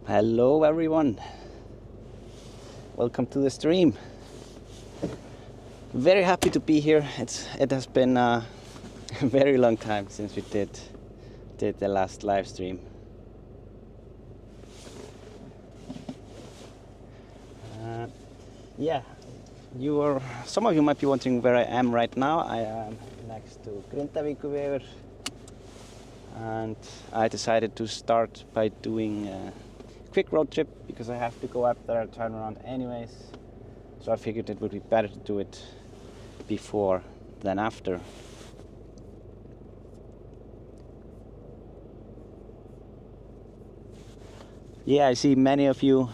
Hello everyone, welcome to the stream. Very happy to be here. It has been a very long time since we did the last live stream. Some of you might be wondering where I am right now. I am next to Grindavíkurvegur, and I decided to start by doing a quick road trip because I have to go up there and turn around anyways. So I figured it would be better to do it before than after. Yeah, I see many of you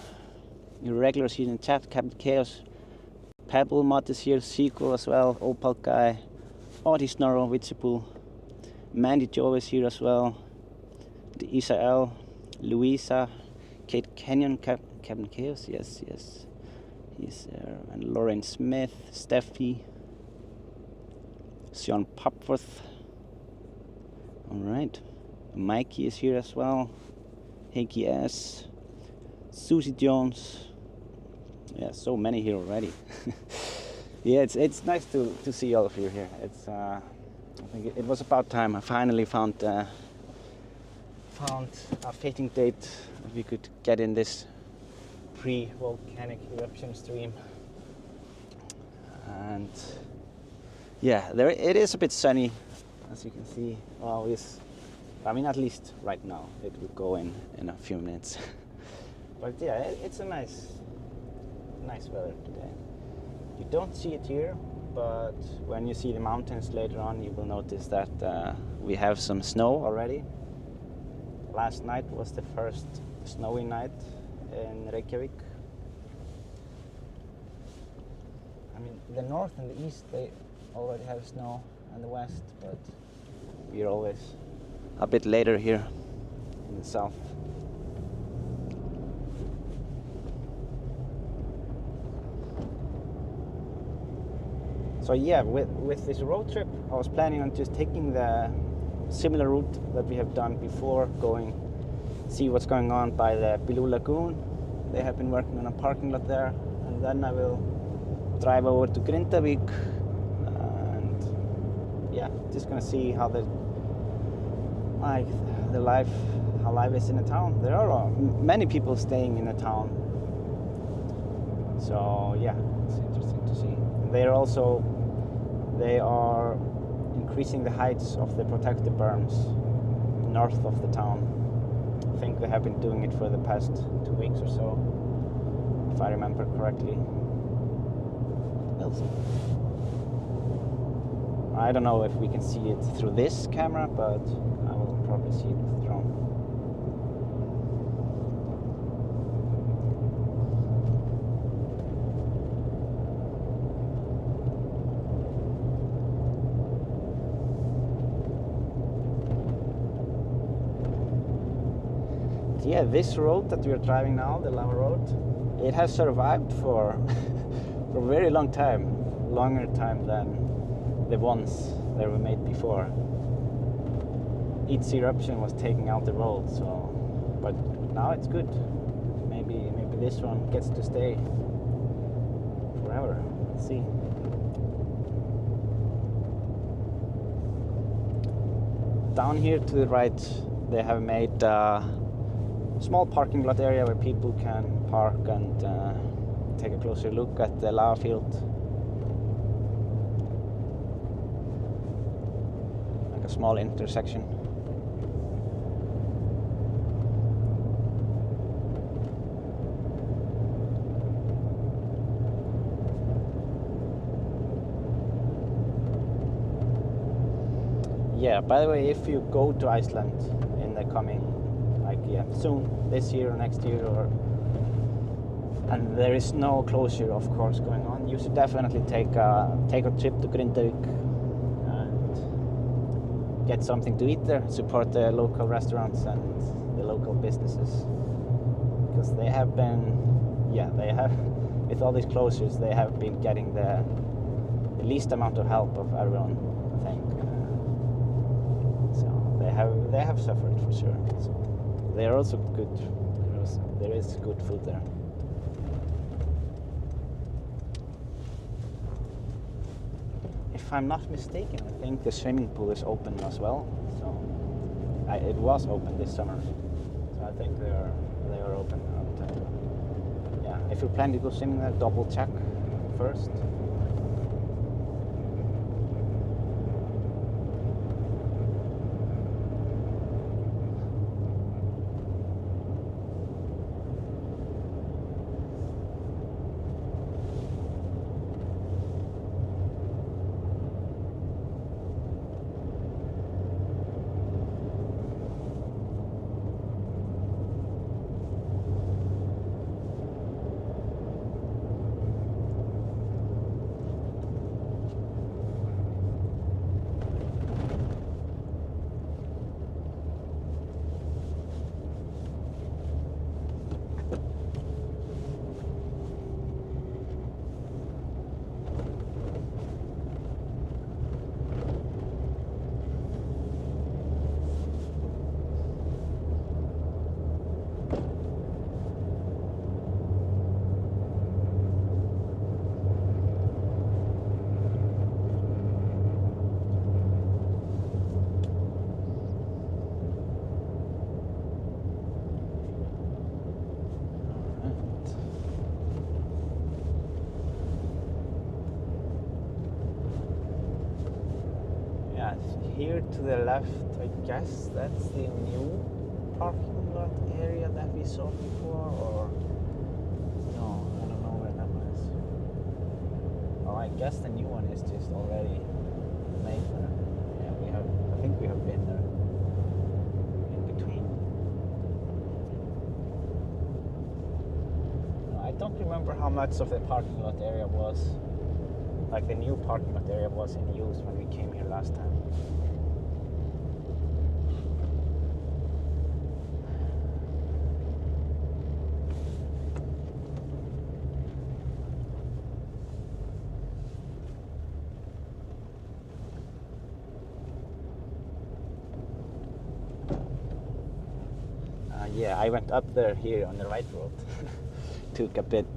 regulars here in the chat. Captain Chaos, Pebble Mod is here, Sequel as well, Opal Guy, Audie Snorro, Witzipool, Mandy Joe is here as well, the Isael, Louisa, Kate Kenyon, Captain Chaos, yes, he's there, and Lauren Smith, Steffi, Sean Popworth, alright, Mikey is here as well, Heikki S, Susie Jones, yeah, so many here already. Yeah, it's nice to see all of you here. I think it was about time. I finally found a fitting date that we could get in this pre-volcanic eruption stream. And yeah, it is a bit sunny, as you can see. Well, I mean, at least right now. It will go in a few minutes. But yeah, it's a nice weather today. You don't see it here, but when you see the mountains later on, you will notice that we have some snow already. Last night was the first snowy night in Reykjavik. I mean, the north and the east, they already have snow, and the west, but we're always a bit later here in the south. So yeah, with this road trip, I was planning on just taking the similar route that we have done before, see what's going on by the Bilú Lagoon. They have been working on a parking lot there, and then I will drive over to Grindavík, and yeah, just gonna see how life is in the town. There are many people staying in the town, so yeah, it's interesting to see. They are increasing the heights of the protected berms north of the town. I think they have been doing it for the past 2 weeks or so, if I remember correctly. We'll see. I don't know if we can see it through this camera, but I will probably see it with the drone. Yeah, this road that we are driving now, the lava road, it has survived for a very long time, longer time than the ones that were made before. Each eruption was taking out the road, but now it's good. Maybe this one gets to stay forever. Let's see. Down here to the right, they have made small parking lot area where people can park and take a closer look at the lava field. Like a small intersection. Yeah, by the way, if you go to Iceland in the coming soon, this year or next year, and there is no closure, of course, going on, you should definitely take a trip to Grindavík and get something to eat there, support the local restaurants and the local businesses, because they have, with all these closures, they have been getting the least amount of help of everyone, I think. So they have suffered for sure. So they are also good. They're there is good food there. If I'm not mistaken, I think the swimming pool is open as well. So it was open this summer. So I think they are open. Yeah, if you plan to go swimming there, double check first. Here to the left, I guess that's the new parking lot area that we saw before, or no, I don't know where that was. Oh, I guess the new one is just already made there. Yeah, I think we have been there in between. No, I don't remember how much of the parking lot area was, like the new parking lot area was in use when we came here last time. Yeah, I went up there here on the right road. Took a bit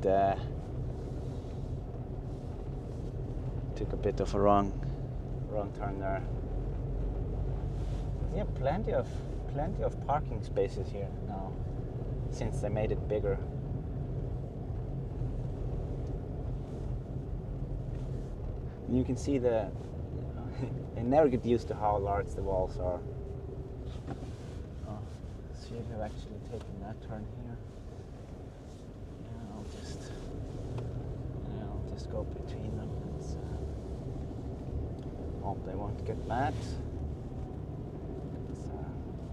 of a wrong turn there. Yeah, plenty of parking spaces here now, since they made it bigger. And you can see I never get used to how large the walls are. See if I've actually taken that turn here. Yeah, I'll just go between them. Hope they won't get mad.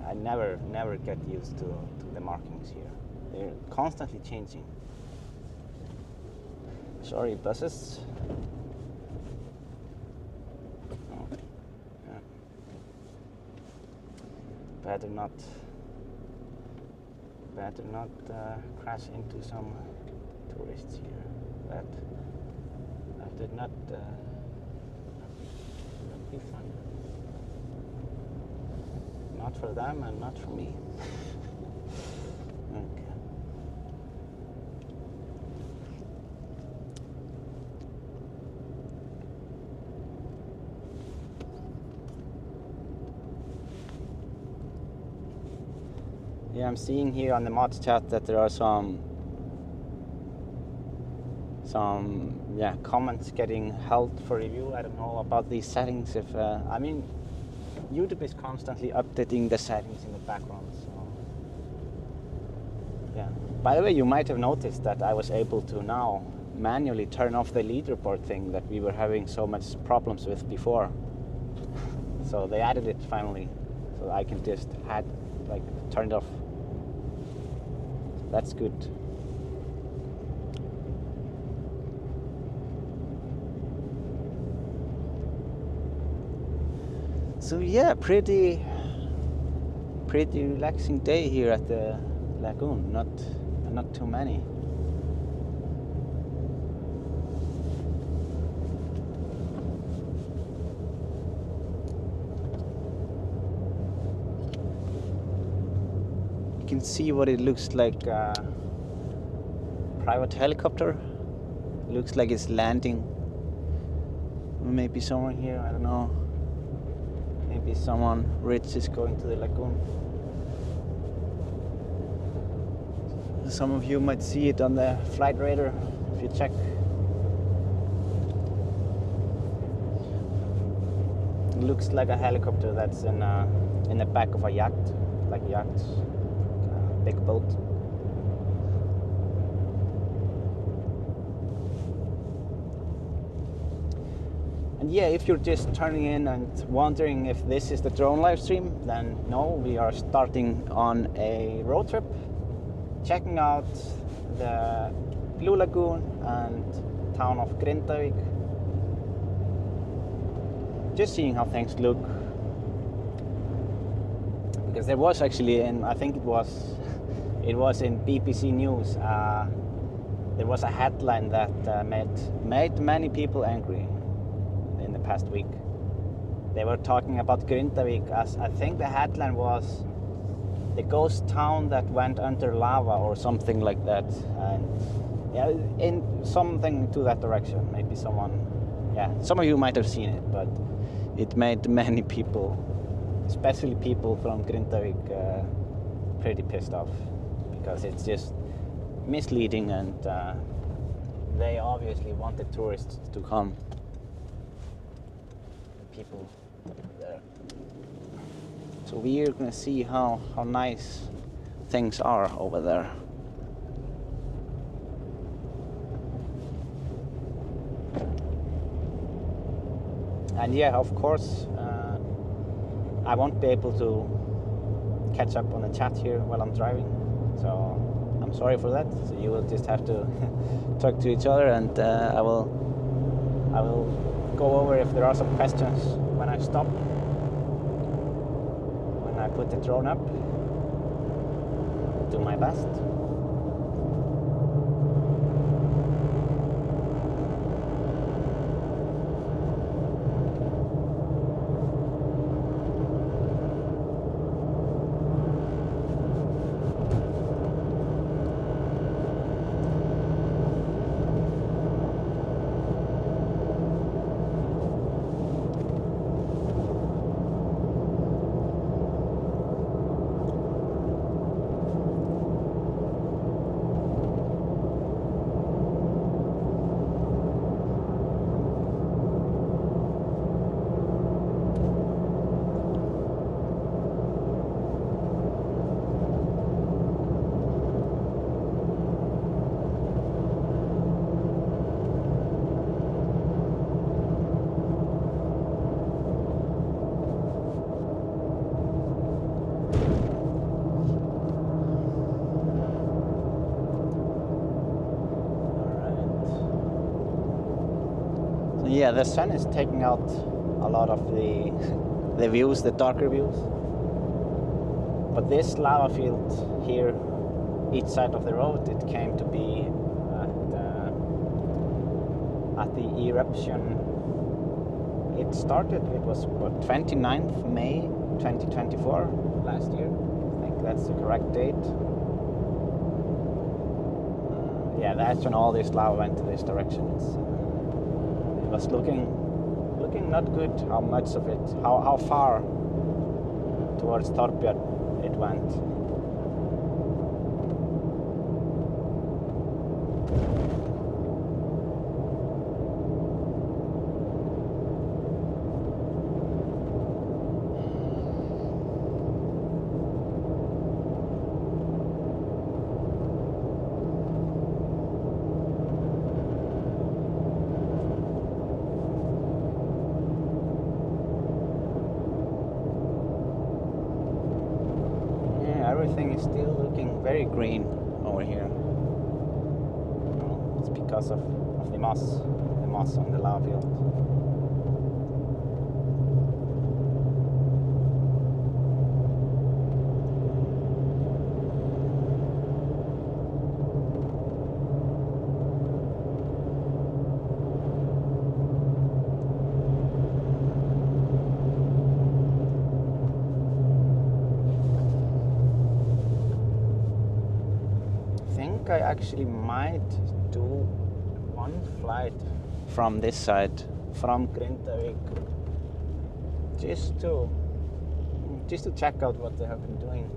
I never get used to the markings here. They're constantly changing. Sorry, buses. Oh, yeah. Better not crash into some tourists here. That did not be fun. Not for them and not for me. Okay. Yeah, I'm seeing here on the mods chat that there are some comments getting held for review. I don't know about these settings. If I mean, YouTube is constantly updating the settings in the background. So yeah. By the way, you might have noticed that I was able to now manually turn off the leaderboard thing that we were having so much problems with before. So they added it finally, so I can just turn it off. That's good. So yeah, pretty relaxing day here at the lagoon. Not too many. You can can see what it looks like. Private helicopter. Looks like it's landing. Maybe someone here, I don't know. Maybe someone rich is going to the lagoon. Some of you might see it on the flight radar if you check. It looks like a helicopter that's in the back of a yacht, like a yacht, a big boat. And yeah, if you're just turning in and wondering if this is the drone live stream, then no, we are starting on a road trip, checking out the Blue Lagoon and town of Grindavík. Just seeing how things look. Because there was actually, I think it was in BBC News, there was a headline that made many people angry in the past week. They were talking about Grindavík as, I think the headline was the ghost town that went under lava or something like that, and yeah, in something to that direction. Maybe some of you might have seen it, but it made many people, especially people from Grindavík, pretty pissed off, because it's just misleading, and they obviously wanted tourists to come. People there. So we're gonna see how nice things are over there. And yeah, of course, I won't be able to catch up on the chat here while I'm driving, so I'm sorry for that. So you will just have to talk to each other, and I will go over if there are some questions when I stop, when I put the drone up. Do my best. Yeah, the sun is taking out a lot of the views, the darker views. But this lava field here, each side of the road, it came to be at the eruption. It started, it was what, 29th May 2024, last year. I think that's the correct date. Yeah, that's when all this lava went to this direction. It was looking not good, how much of it, how far towards Torbjörn it went. Everything is still looking very green over here. It's because of the moss on the lava field. think I actually might do one flight from this side, from Grindavik, just to check out what they have been doing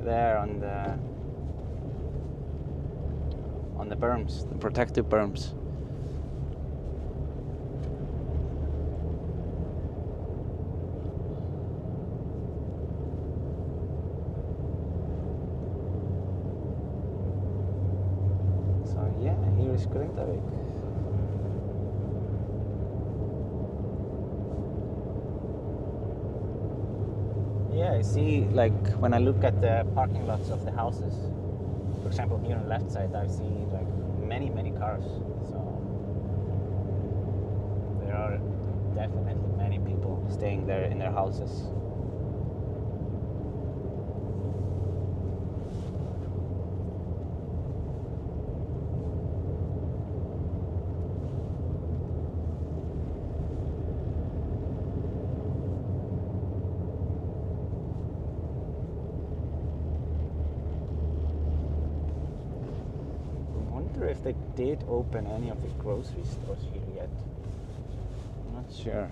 there on the berms, the protective berms. So yeah, here is Grindavik. Yeah, I see, like, when I look at the parking lots of the houses, for example, here on the left side, I see, like, many cars. So there are definitely many people staying there in their houses. If they did open any of the grocery stores here yet. I'm not sure.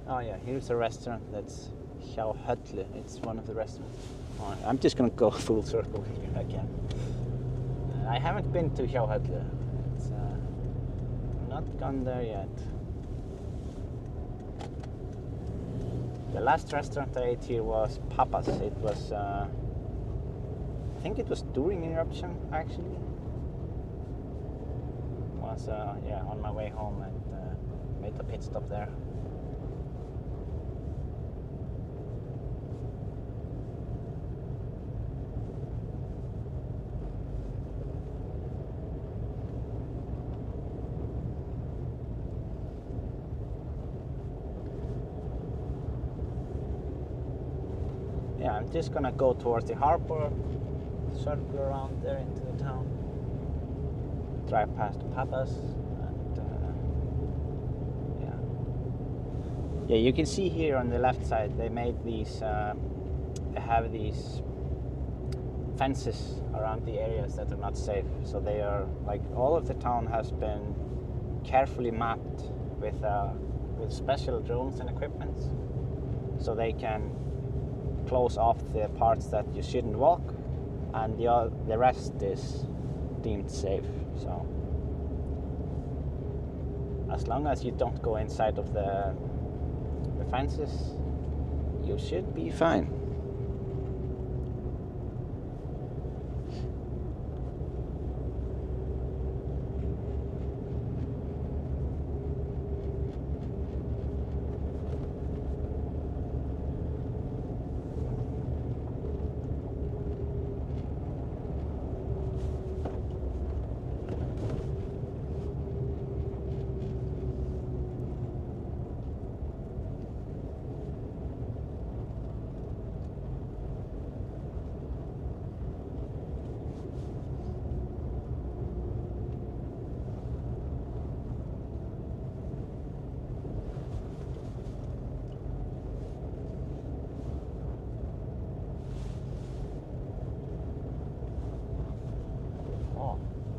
Oh yeah, here's a restaurant that's Hjá Höllu. It's one of the restaurants. Oh, I'm just gonna go full circle here again. I haven't been to Hjá Höllu. It's not gone there yet. The last restaurant I ate here was Papa's. It was, I think it was during eruption actually. It was, yeah, on my way home and made a pit stop there. Yeah, I'm just gonna go towards the harbor, circle around there into the town, drive past Papa's, and yeah, you can see here on the left side they made these, they have these fences around the areas that are not safe. So they are, like, all of the town has been carefully mapped with special drones and equipment, so they can close off the parts that you shouldn't walk, and the rest is deemed safe. So as long as you don't go inside of the fences, you should be fine.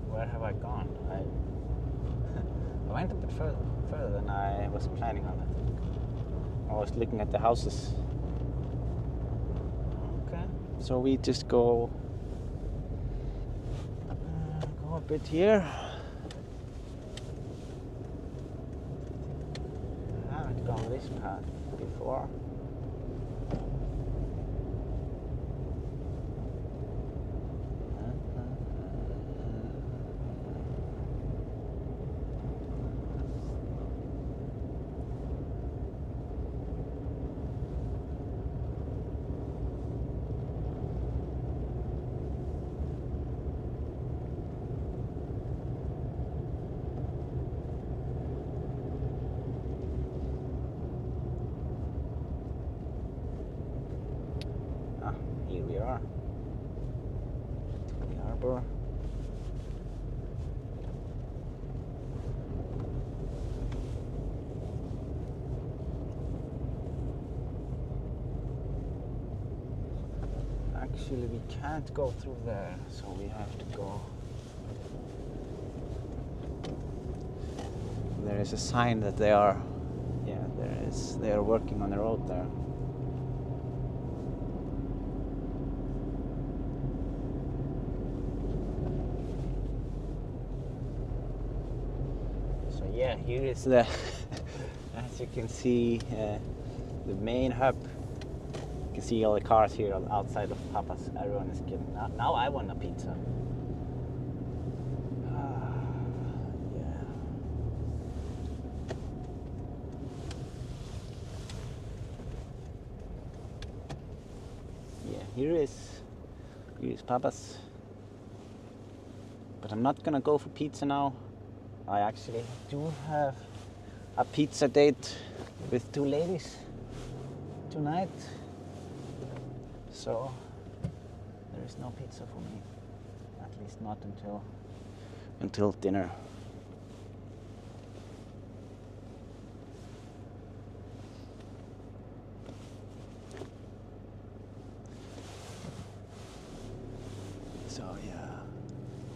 Where have I gone? I went a bit further than I was planning on, I think. I was looking at the houses. Okay, so we just go a bit here. I haven't gone this path before. Here we are, the harbor. actually we can't go through there, so we have to go. There is a sign that they are, they are working on the road there. So yeah, here is the, as you can see, the main hub. You can see all the cars here outside of Papa's. Everyone is getting. Now I want a pizza. Here is Papa's, but I'm not gonna go for pizza now. I actually do have a pizza date with two ladies tonight, so there is no pizza for me, at least not until dinner. So yeah,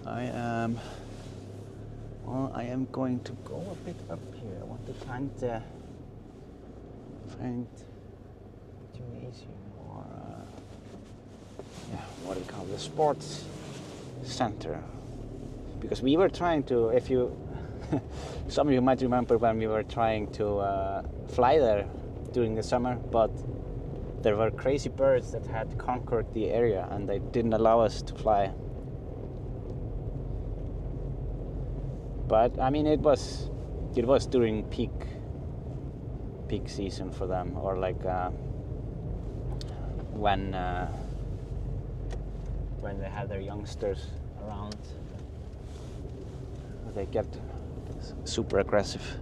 I am going to go a bit up here. I want to find gymnasium or what do you call it, the sports center, because we were trying to, if you some of you might remember when we were trying to fly there during the summer, but there were crazy birds that had conquered the area and they didn't allow us to fly. But I mean, it was during peak season for them, or like when they had their youngsters around, they get super aggressive.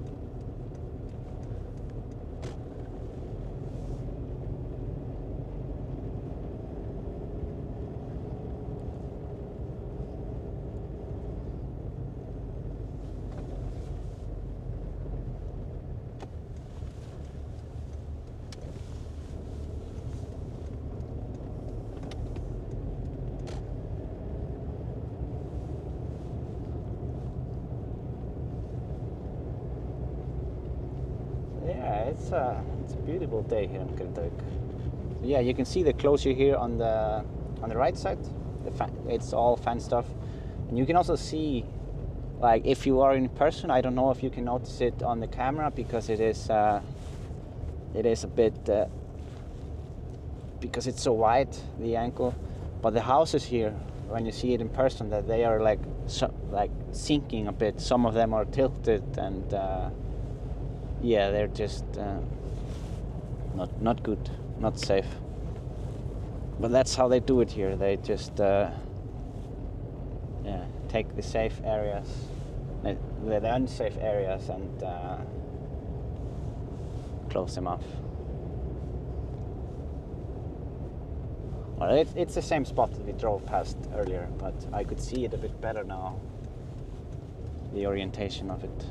It's a beautiful day here in Keflavik. Yeah, you can see the closure here on the right side. It's all fan stuff, and you can also see, like, if you are in person. I don't know if you can notice it on the camera because it is a bit because it's so wide, the angle. But the houses here, when you see it in person, that they are like sinking a bit. Some of them are tilted and. Yeah, they're just not good, not safe. But that's how they do it here. They just take the safe areas, the unsafe areas, and close them off. Well, it's the same spot that we drove past earlier, but I could see it a bit better now. The orientation of it.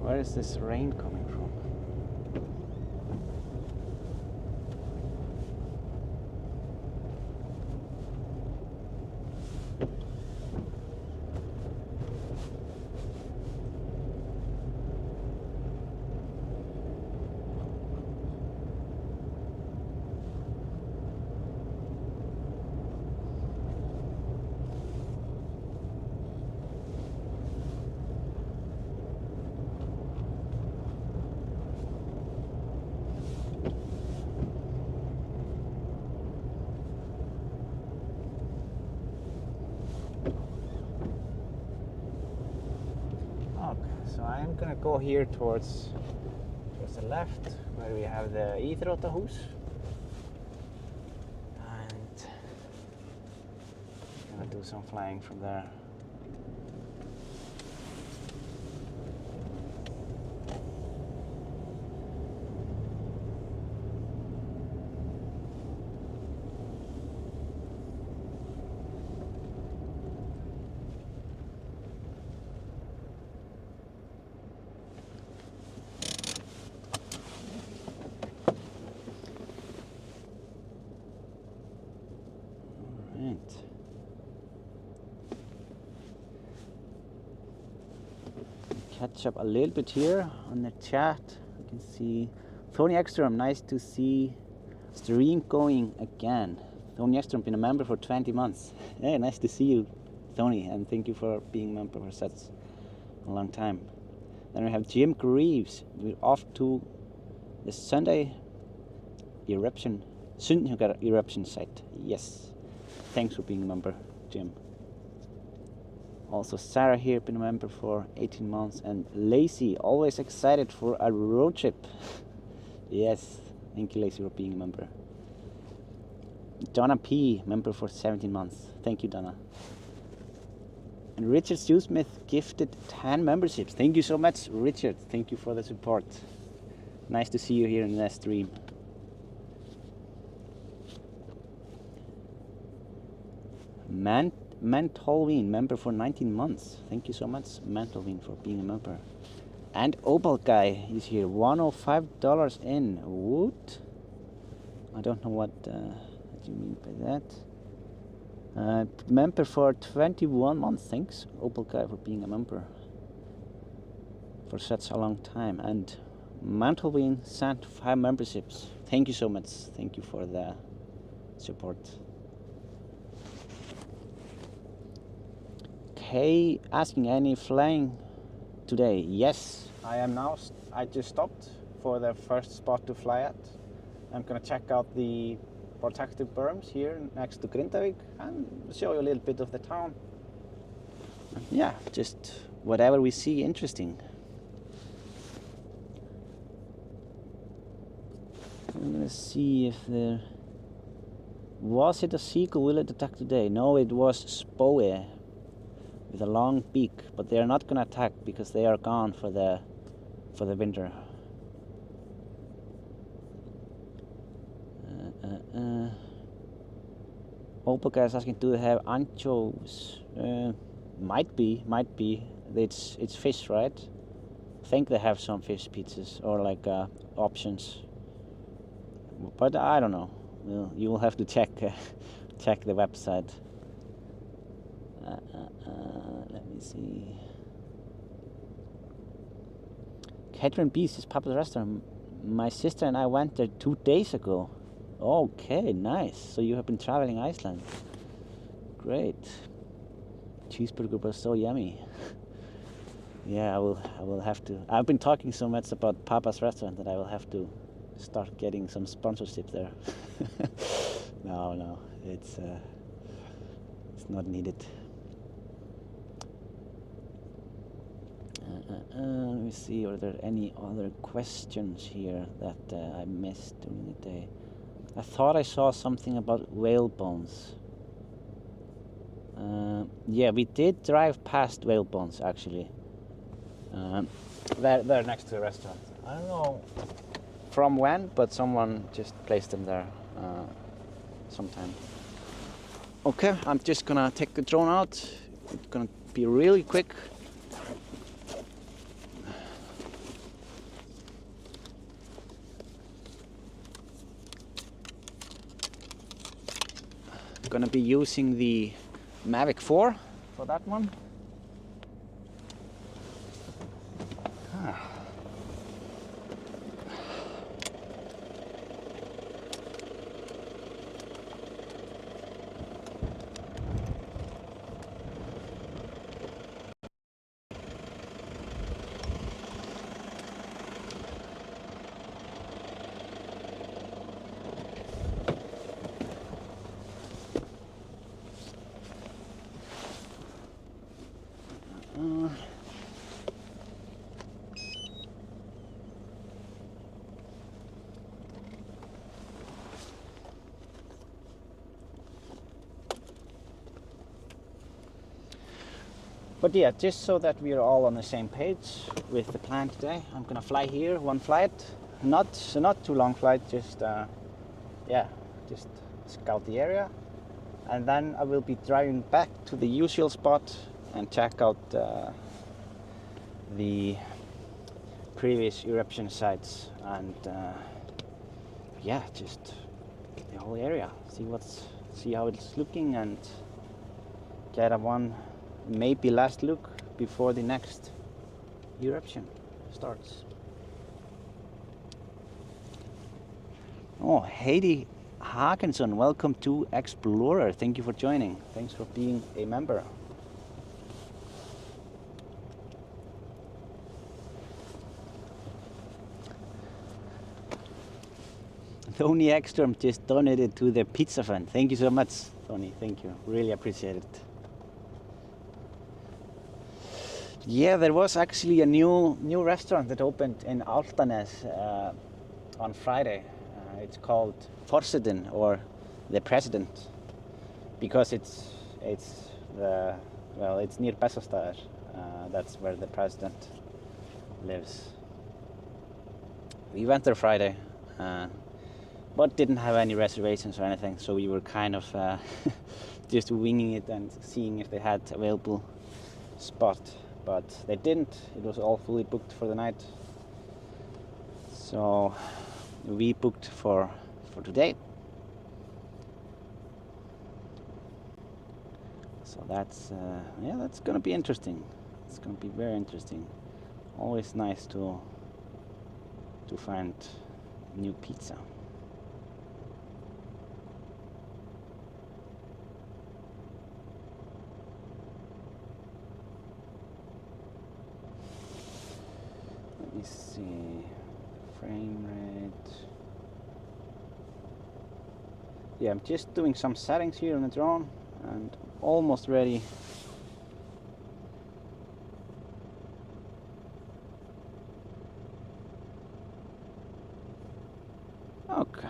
Where is this rain coming from? So I'm gonna go here towards the left, where we have the Íþróttahús, and I'm gonna do some flying from there. point. Catch up a little bit here on the chat. You can see Tony Ekstrom, nice to see stream going again. Tony Ekstrom, been a member for 20 months. Hey, nice to see you, Tony, and thank you for being a member for such a long time. Then we have Jim Greaves. We're off to the Sunday eruption, Sundhnúksgígar eruption site. Yes, thanks for being a member, Jim. Also Sarah here, been a member for 18 months, and Lacey, always excited for a road trip. Yes, thank you Lacey for being a member. Donna P, member for 17 months. Thank you, Donna. And Richard Smith gifted 10 memberships. Thank you so much, Richard. Thank you for the support. Nice to see you here in the stream. Mantalvin, member for 19 months. Thank you so much, Mantalvin, for being a member. And Opal Guy is here, $105 in. What? I don't know what you mean by that. Member for 21 months. Thanks, Opal Guy, for being a member for such a long time. And Mantalvin sent 5 memberships. Thank you so much. Thank you for the support. Kay asking, any flying today? Yes, I am now. I just stopped for the first spot to fly at. I'm gonna check out the protective berms here next to Grindavik and show you a little bit of the town. Yeah, just whatever we see interesting. I'm gonna see if there was it a seagull. Will it attack today? No, it was Spoe with a long beak, but they are not gonna attack because they are gone for the winter. Opal Guy is asking, do they have anchovies? Might be. It's fish, right? I think they have some fish pizzas or like options, but I don't know. Well, you will have to check check the website. Let me see. Catherine Beast is Papa's restaurant. My sister and I went there 2 days ago. Okay, nice. So you have been traveling Iceland. Great. Cheeseburger was so yummy. Yeah, I will have to. I've been talking so much about Papa's restaurant that I will have to start getting some sponsorship there. No, it's not needed. Let me see, are there any other questions here that I missed during the day? I thought I saw something about whale bones. Yeah, we did drive past whale bones actually. They're next to the restaurant. I don't know from when, but someone just placed them there sometime. Okay, I'm just gonna take the drone out. It's gonna be really quick. Gonna be using the Mavic 4 for that one. But yeah, just so that we are all on the same page with the plan today, I'm gonna fly here, one flight, not too long flight, just just scout the area, and then I will be driving back to the usual spot and check out the previous eruption sites and yeah, just the whole area, see what's see how it's looking and get a one maybe last look before the next eruption starts. Oh, Heidi Hagenson, welcome to Explorer. Thank you for joining. Thanks for being a member. Tony Ekstrom just donated to the pizza fund. Thank you so much, Tony. Thank you. Really appreciate it. Yeah, there was actually a new restaurant that opened in Altanes on Friday. It's called Forsetinn, or the President, because it's near Bessastaðir. That's where the president lives. We went there Friday, but didn't have any reservations or anything, so we were kind of just winging it and seeing if they had available spot. But they didn't. It was all fully booked for the night. So we booked for today. So that's that's gonna be interesting. It's gonna be very interesting. Always nice to find new pizza. Let me see, frame rate. Yeah, I'm just doing some settings here on the drone and almost ready. Okay.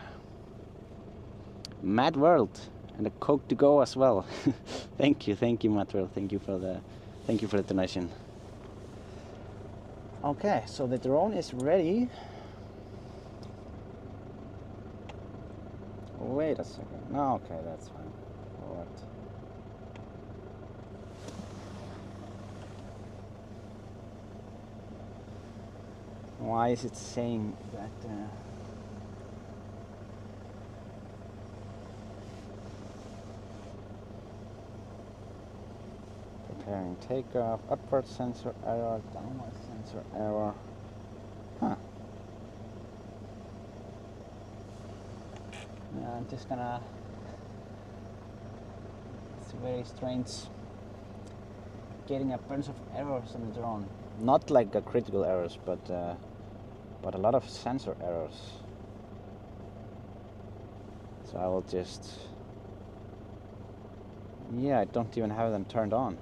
Mad World and a Coke to go as well. Thank you, Mad World. Thank you for the donation. Okay, so the drone is ready. Wait a second. No, okay, that's fine. All right. Why is it saying that? Preparing takeoff. Upward sensor error. Downward sensor error. Huh. I'm just gonna. It's very strange. Getting a bunch of errors on the drone. Not like critical errors, but a lot of sensor errors. So I will just. Yeah, I don't even have them turned on.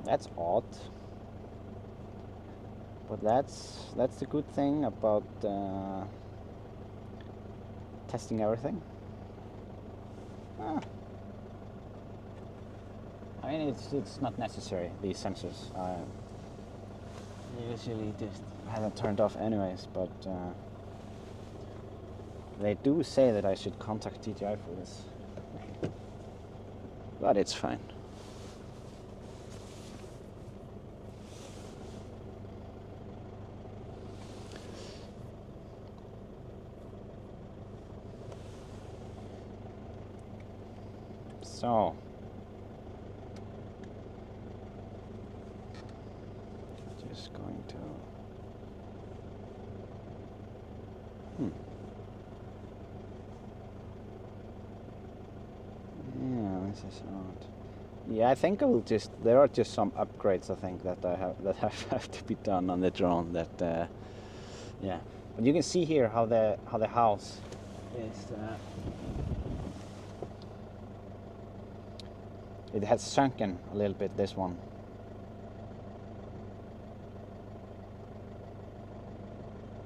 That's odd. But that's the good thing about testing everything. I mean, it's not necessary, these sensors. I usually just have them turned off anyways, but they do say that I should contact DJI for this. But it's fine. So, just going to. Yeah, this is odd. Yeah, I think I will just. There are just some upgrades I think that have to be done on the drone. That yeah, but you can see here how the house is. It has sunken a little bit, this one.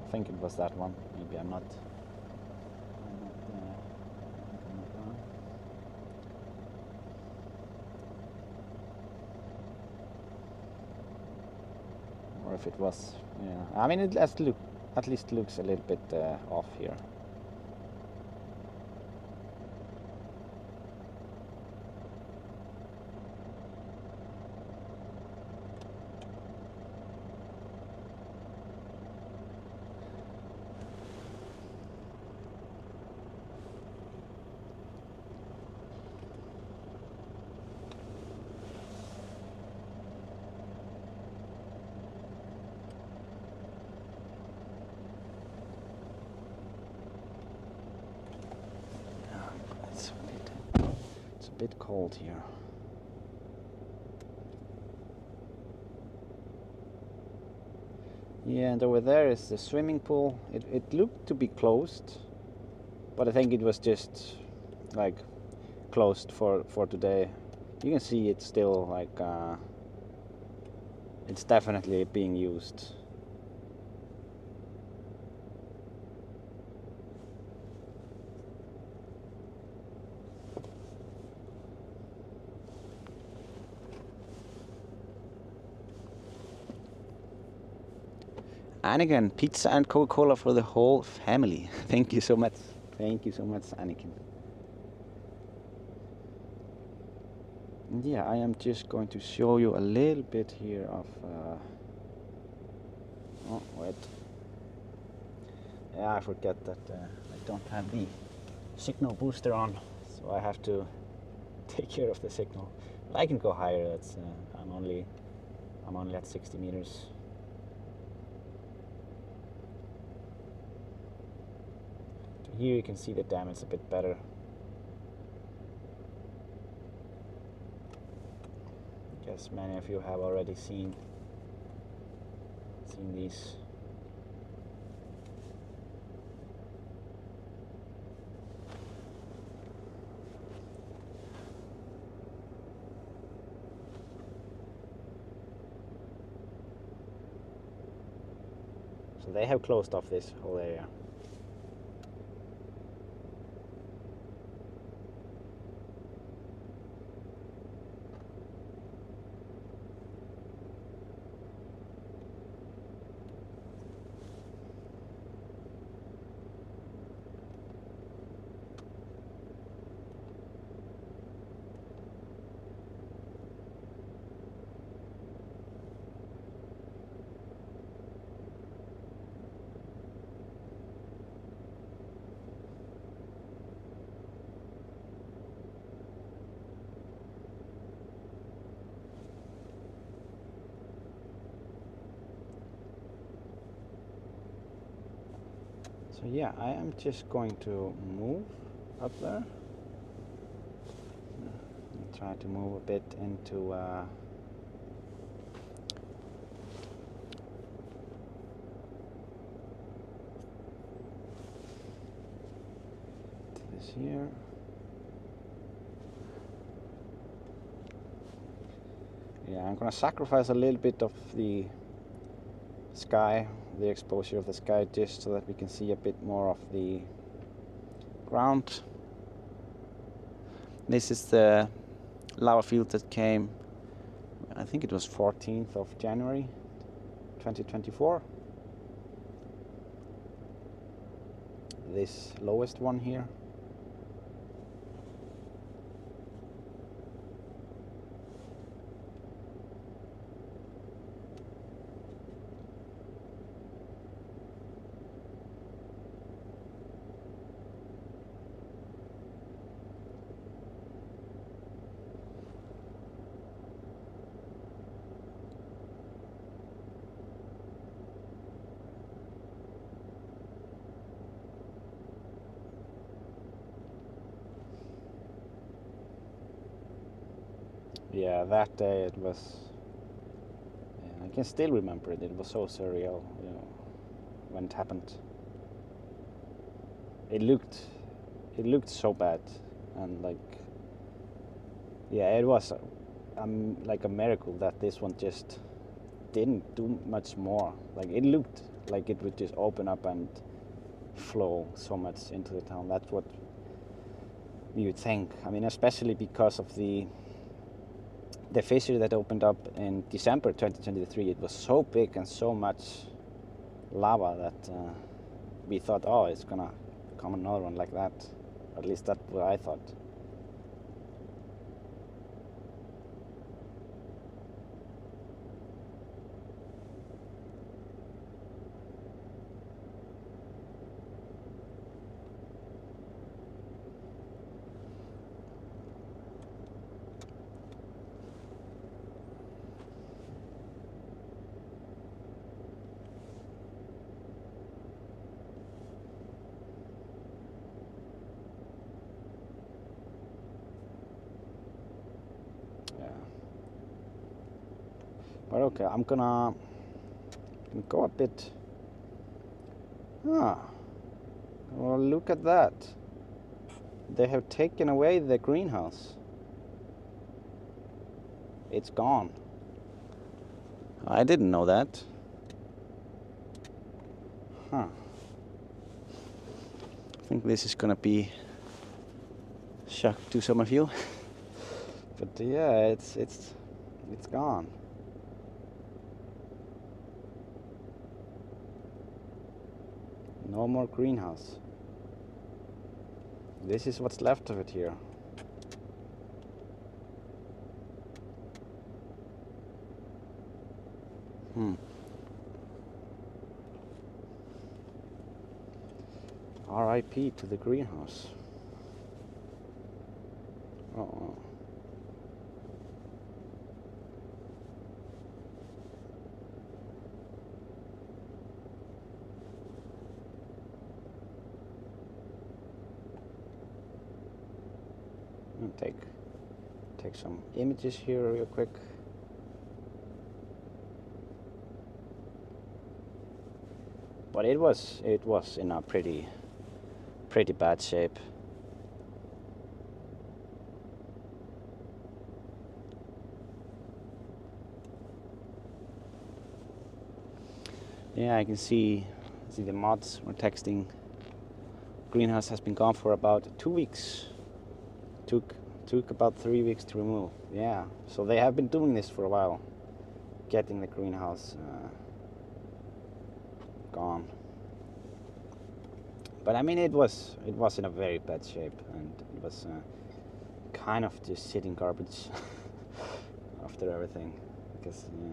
I think it was that one. Maybe I'm not or if it was, yeah. I mean, it at least looks a little bit off here. bit cold here. Yeah, and over there is the swimming pool. It looked to be closed, but I think it was just like closed for today. You can see it's still like it's definitely being used. Anakin, pizza and Coca-Cola for the whole family. Thank you so much. Thank you so much, Anakin. And yeah, I am just going to show you a little bit here of... oh, wait. Yeah, I forget that I don't have the signal booster on, so I have to take care of the signal. I can go higher. That's I'm only at 60 meters. Here you can see the damage a bit better. I guess many of you have already seen these. So they have closed off this whole area. So yeah, I am just going to move up there. And try to move a bit into this here. Yeah, I'm gonna sacrifice a little bit of the sky, the exposure of the sky, just so that we can see a bit more of the ground. This is the lava field that came, I think it was 14th of January 2024. This lowest one here. Yeah, that day it was, yeah, I can still remember it. It was so surreal, you know, when it happened. It looked so bad, and like, yeah, it was like a miracle that this one just didn't do much more. Like, it looked like it would just open up and flow so much into the town. That's what you would think. I mean, especially because of the fissure that opened up in December 2023. It was so big and so much lava that we thought, oh, it's gonna come another one like that. At least that's what I thought. But okay, I'm gonna go a bit. Ah, well, look at that. They have taken away the greenhouse. It's gone. I didn't know that. Huh. I think this is gonna be shock to some of you. But yeah, it's gone. No more greenhouse. This is what's left of it here. RIP to the greenhouse. Oh. Take some images here real quick. But it was in a pretty bad shape. Yeah, I can see the mods were texting. Greenhouse has been gone for about 2 weeks. Took about 3 weeks to remove. Yeah, so they have been doing this for a while, getting the greenhouse gone. But I mean, it was in a very bad shape, and it was kind of just sitting garbage after everything, because yeah.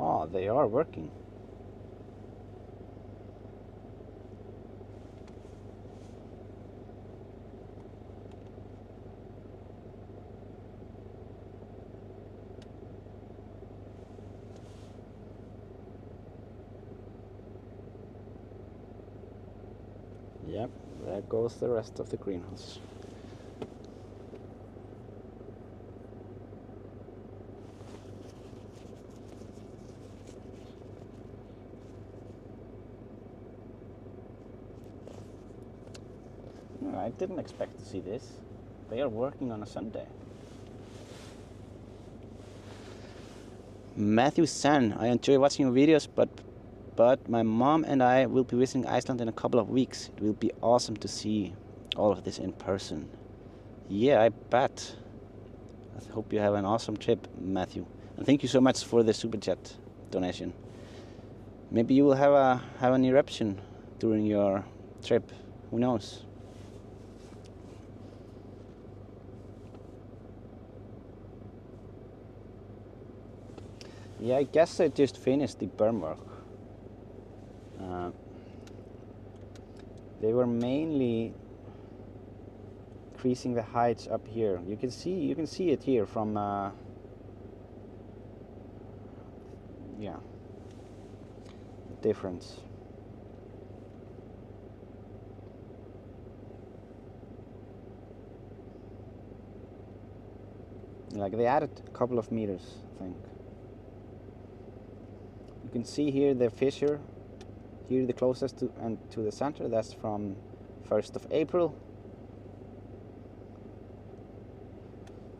Oh, they are working. Yep, there goes the rest of the greenhouse. I didn't expect to see this. They are working on a Sunday. Matthew's son, I enjoy watching your videos, but my mom and I will be visiting Iceland in a couple of weeks. It will be awesome to see all of this in person. Yeah, I bet. I hope you have an awesome trip, Matthew. And thank you so much for the super chat donation. Maybe you will have an eruption during your trip. Who knows? Yeah, I guess I just finished the berm work. They were mainly increasing the heights up here. You can see it here from yeah, difference. Like they added a couple of meters, I think. You can see here the fissure, here the closest to the center. That's from 1st of April.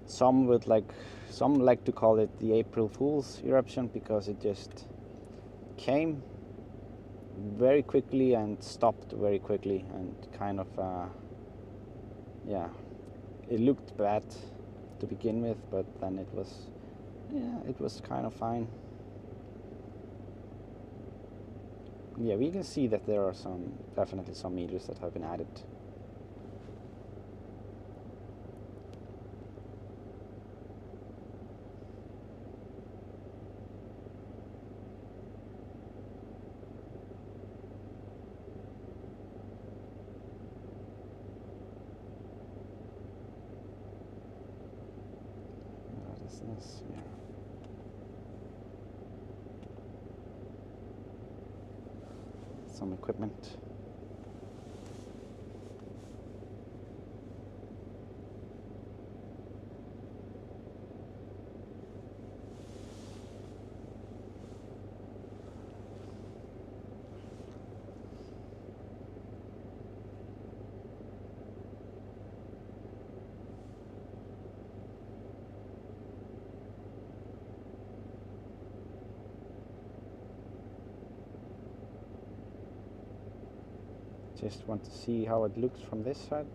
Some like to call it the April Fool's eruption, because it just came very quickly and stopped very quickly, and kind of yeah, it looked bad to begin with, but then it was kind of fine. Yeah, we can see that there are definitely some meters that have been added. What's this here? Some equipment. Just want to see how it looks from this side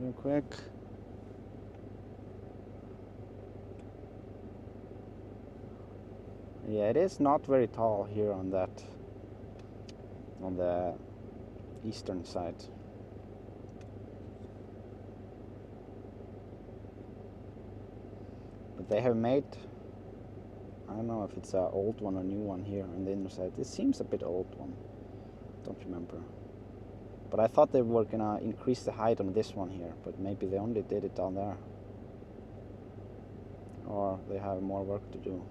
real quick. Yeah, it is not very tall here on the eastern side. But they have made, I don't know if it's an old one or new one here on the inner side. It seems a bit old one. Don't remember. But I thought they were gonna increase the height on this one here, but maybe they only did it down there. Or they have more work to do.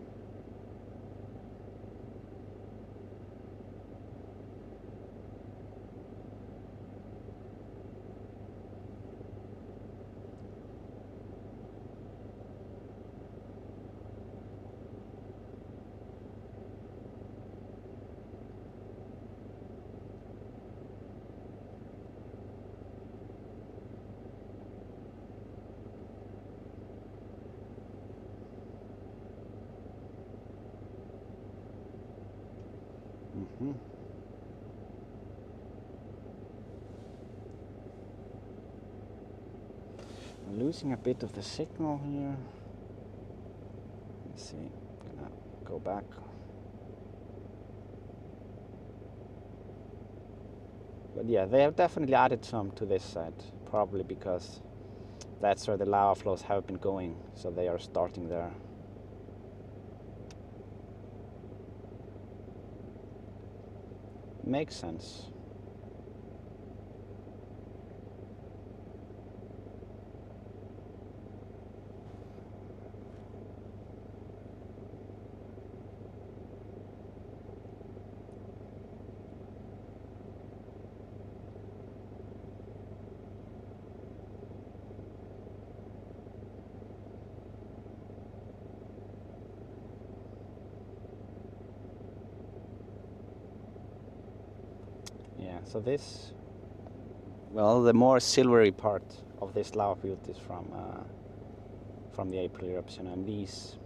I'm losing a bit of the signal here. Let's see, I'm gonna go back. But yeah, they have definitely added some to this side, probably because that's where the lava flows have been going, so they are starting there. Makes sense. Yeah, so this, well, the more silvery part of this lava field is from the April eruption, and these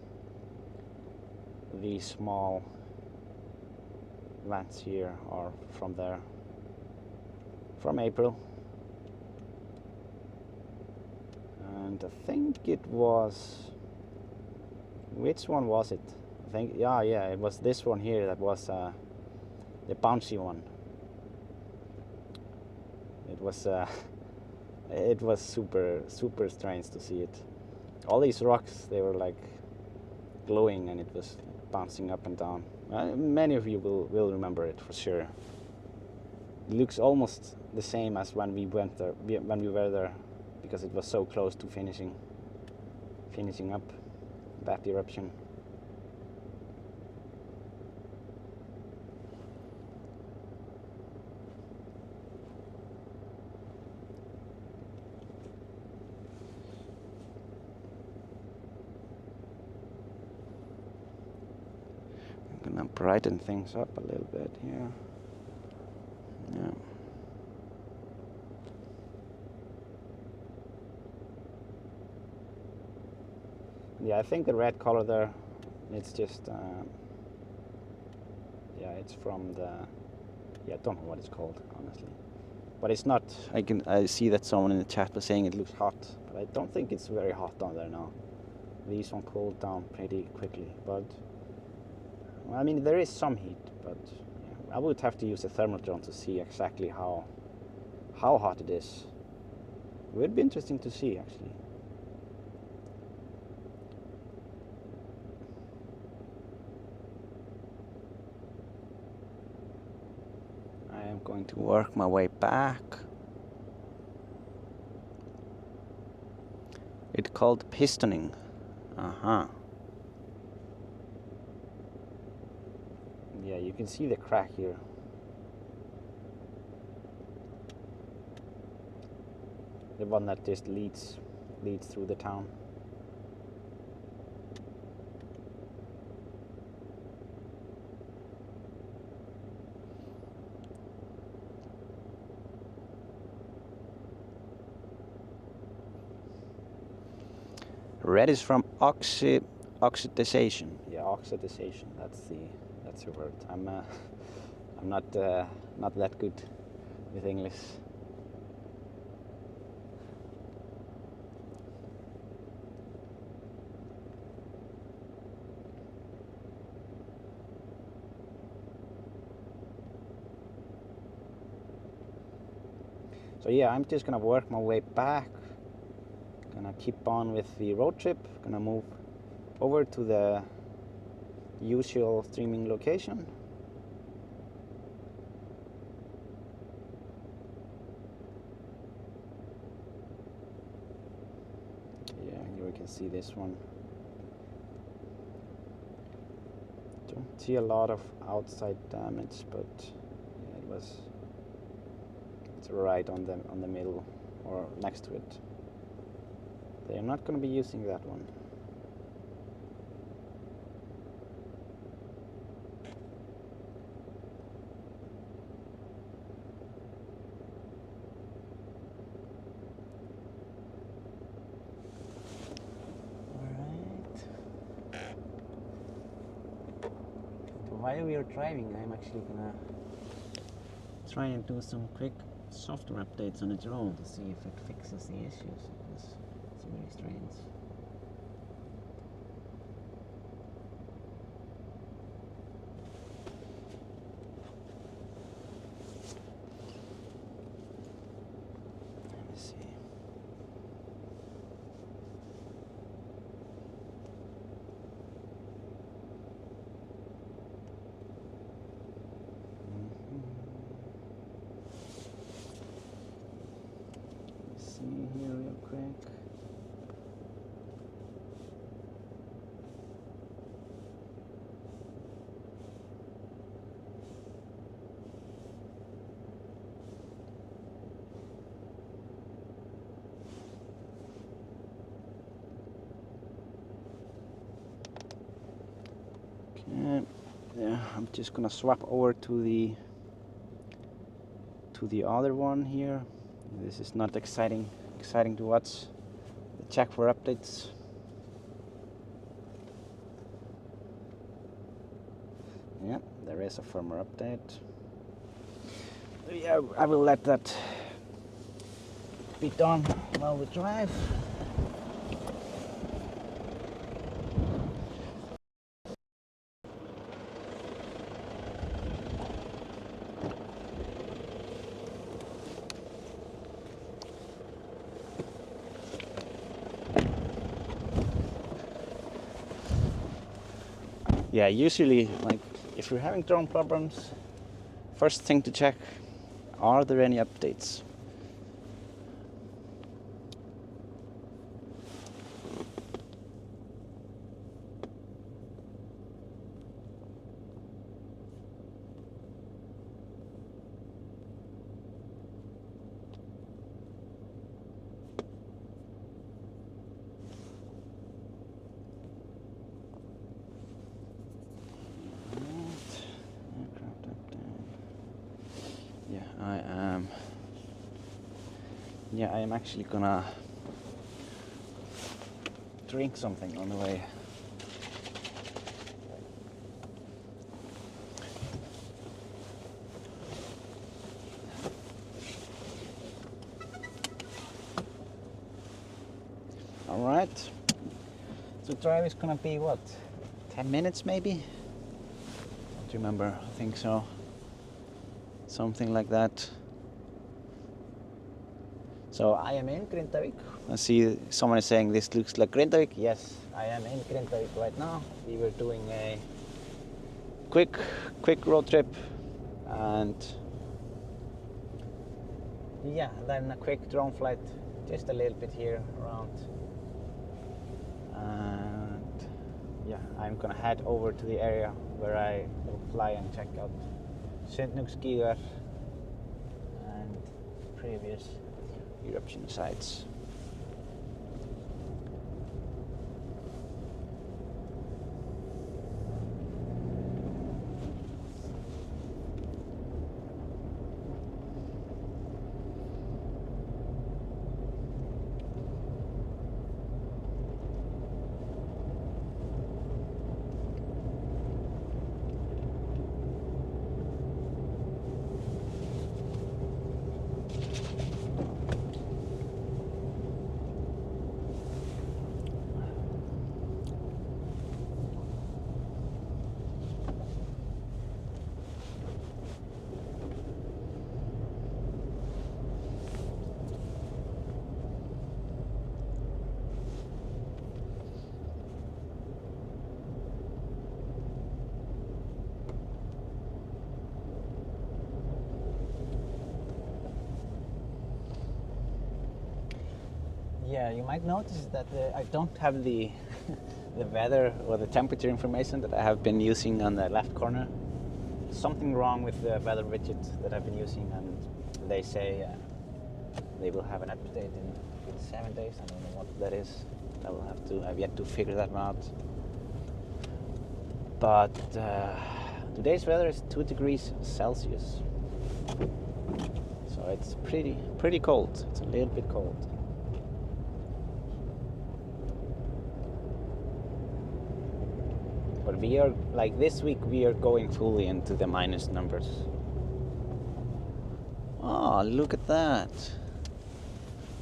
small vents here are from there, from April. And I think it was, which one was it? I think, yeah, it was this one here that was the bouncy one. It was super strange to see it. All these rocks, they were like glowing, and it was bouncing up and down. Many of you will remember it for sure. It looks almost the same as when we went there, when we were there, because it was so close to finishing up that eruption. I'm gonna brighten things up a little bit here. Yeah. Yeah, I think the red color there, it's just, yeah, it's from the, yeah, I don't know what it's called, honestly. But it's not, I see that someone in the chat was saying it looks hot, but I don't think it's very hot down there now. These one cooled down pretty quickly, but, well, I mean, there is some heat, but yeah, I would have to use a thermal drone to see exactly how hot it is. It would be interesting to see, actually. I am going to work my way back. It called pistoning. Yeah, you can see the crack here. The one that just leads through the town. Red is from oxidization. Yeah, oxidization. That's the word. I'm not that good with English. So yeah, I'm just gonna work my way back. Gonna keep on with the road trip. Gonna move over to the usual streaming location. Yeah, here we can see this one. Don't see a lot of outside damage, but yeah, it's right on the middle or next to it. They're not going to be using that one. Alright. While we are driving, I'm actually gonna try and do some quick software updates on the drone to see if it fixes the issues. It's really strange. Let me see. Let's see here real quick. Yeah, I'm just gonna swap over to the other one here. This is not exciting to watch. Check for updates. Yeah, there is a firmware update. Yeah, I will let that be done while we drive. Yeah, usually, like, if you're having drone problems, first thing to check, are there any updates? I am actually gonna drink something on the way. All right. So drive is gonna be what? 10 minutes maybe? Don't remember. I think so. Something like that. So I am in Grindavik. I see someone is saying this looks like Grindavik. Yes, I am in Grindavik right now. We were doing a quick road trip, and yeah, then a quick drone flight, just a little bit here around And yeah, I'm gonna head over to the area where I will fly and check out Sundhnúksgígar and previous eruption sites. Yeah, you might notice that I don't have the the weather or the temperature information that I have been using on the left corner. Something wrong with the weather widget that I've been using, and they say they will have an update in 7 days. I don't know what that is. I've yet to figure that out. But today's weather is 2 degrees Celsius, so it's pretty cold. It's a little bit cold. But we are, like this week, we are going fully into the minus numbers. Oh, look at that.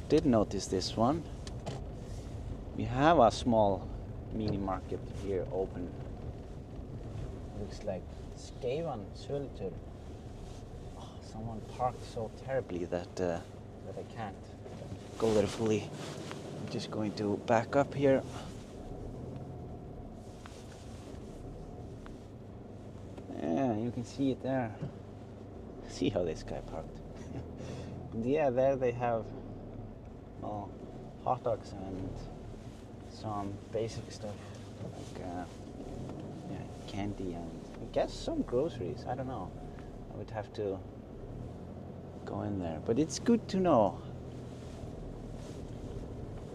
Did notice this one. We have a small mini market here open. Looks like Skevan Söltur. Oh, someone parked so terribly that I can't go there fully. I'm just going to back up here. Yeah, you can see it there. See how this guy parked. Yeah, there they have hot dogs and some basic stuff like candy and I guess some groceries. I don't know. I would have to go in there, but it's good to know.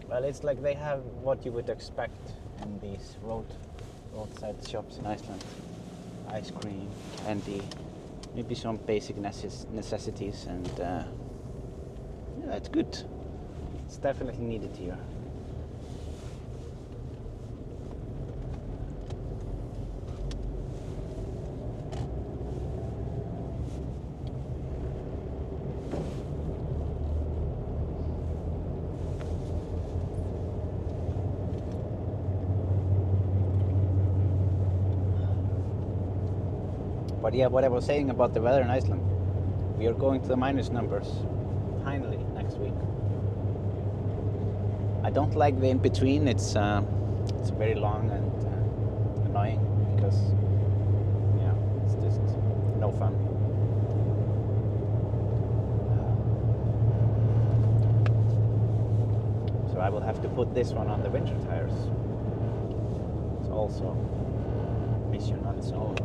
Well, it's like they have what you would expect in these roadside shops in Iceland. Ice cream, candy, maybe some basic necessities, and yeah, that's good. It's definitely needed here. But yeah, what I was saying about the weather in Iceland, we are going to the minus numbers finally next week. I don't like the in-between. It's very long and annoying because yeah, it's just no fun. So I will have to put this one on the winter tires. It's also a mission on its own.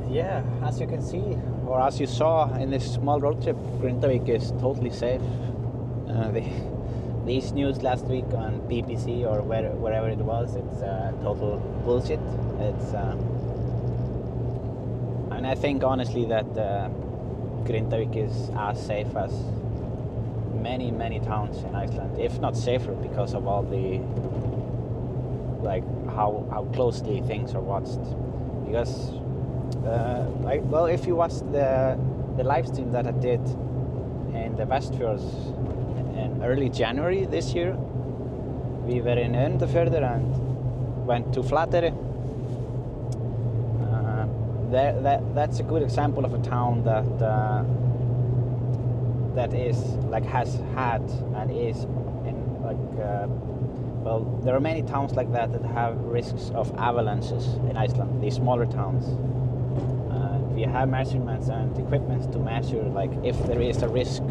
Yeah, as you can see, or as you saw in this small road trip, Grindavík is totally safe. These news last week on BBC or wherever it was, it's total bullshit. It's, I think honestly that Grindavík is as safe as many towns in Iceland, if not safer, because of all the how closely things are watched. Because if you watched the live stream that I did in in the Westfjords in early January this year. We were in Önderfjörður and went to Flateyri. That's a good example of a town that is like has had and is in like well, there are many towns like that have risks of avalanches in Iceland. These smaller towns. We have measurements and equipment to measure like if there is a risk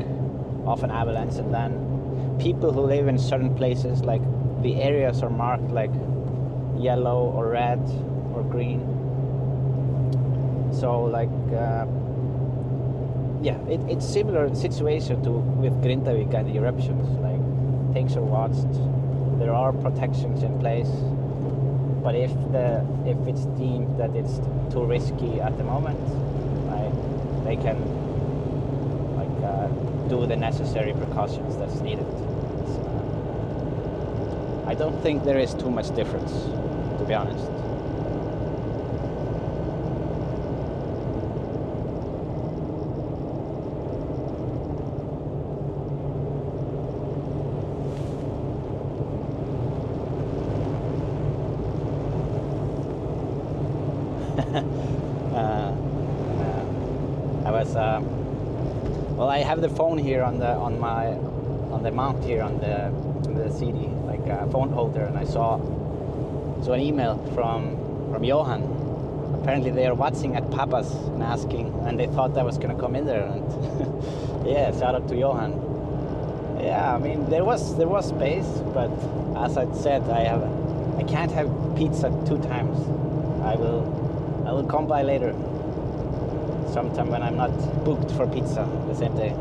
of an avalanche, and then people who live in certain places, like the areas are marked like yellow or red or green. So like yeah, it's similar situation to with Grindavík and the eruptions. Like things are watched, there are protections in place, but if it's deemed that it's too risky at the moment, they can like do the necessary precautions that's needed. So, I don't think there is too much difference, to be honest. Well, I have the phone here on the mount here on the CD, like a phone holder, and I saw an email from Johan. Apparently they are watching at Papa's and asking, and they thought I was gonna come in there, and yeah, shout out to Johan. Yeah, I mean there was space, but as I said, I can't have pizza 2 times. I will come by later, sometime when I'm not booked for pizza the same day.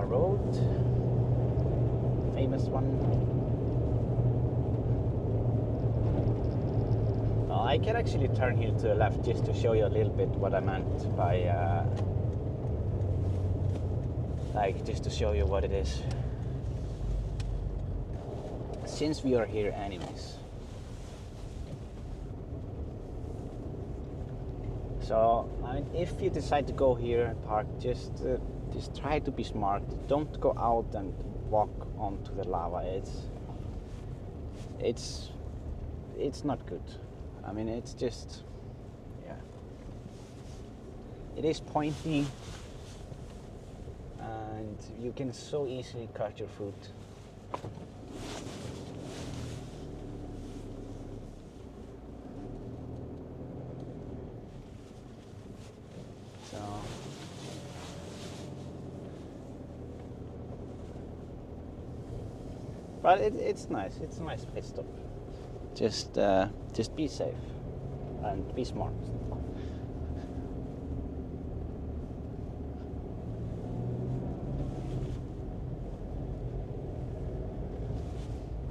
Road, famous one. Well, I can actually turn here to the left just to show you a little bit what I meant by like just to show you what it is, since we are here anyways. So I mean, if you decide to go here and park, just try to be smart. Don't go out and walk onto the lava. It's not good. I mean, it's just, yeah. It is pointy, and you can so easily cut your foot. But it's nice. It's a nice pit stop. Just be safe and be smart.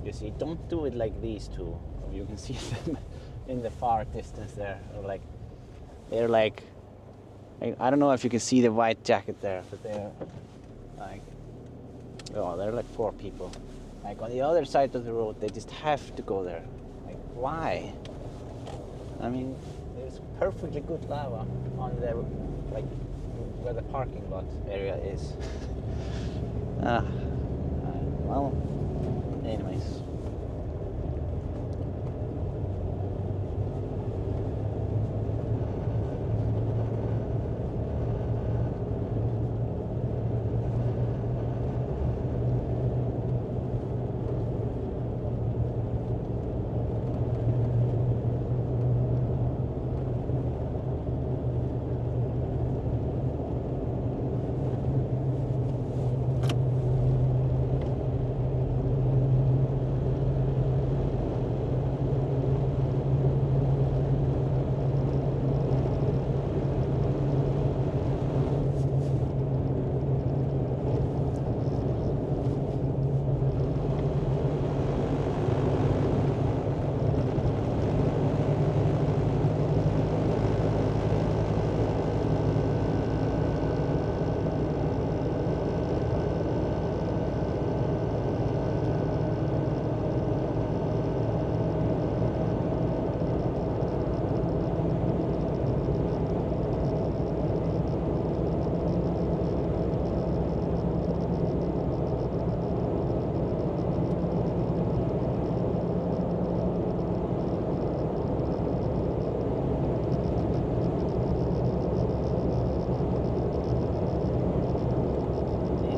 You see, don't do it like these two. You can see them in the far distance there. Or they're like, I don't know if you can see the white jacket there, but they're like, oh, they're like 4 people. Like on the other side of the road, they just have to go there. Like, why? I mean, there's perfectly good lava on the, like, where the parking lot area is. Well, anyways.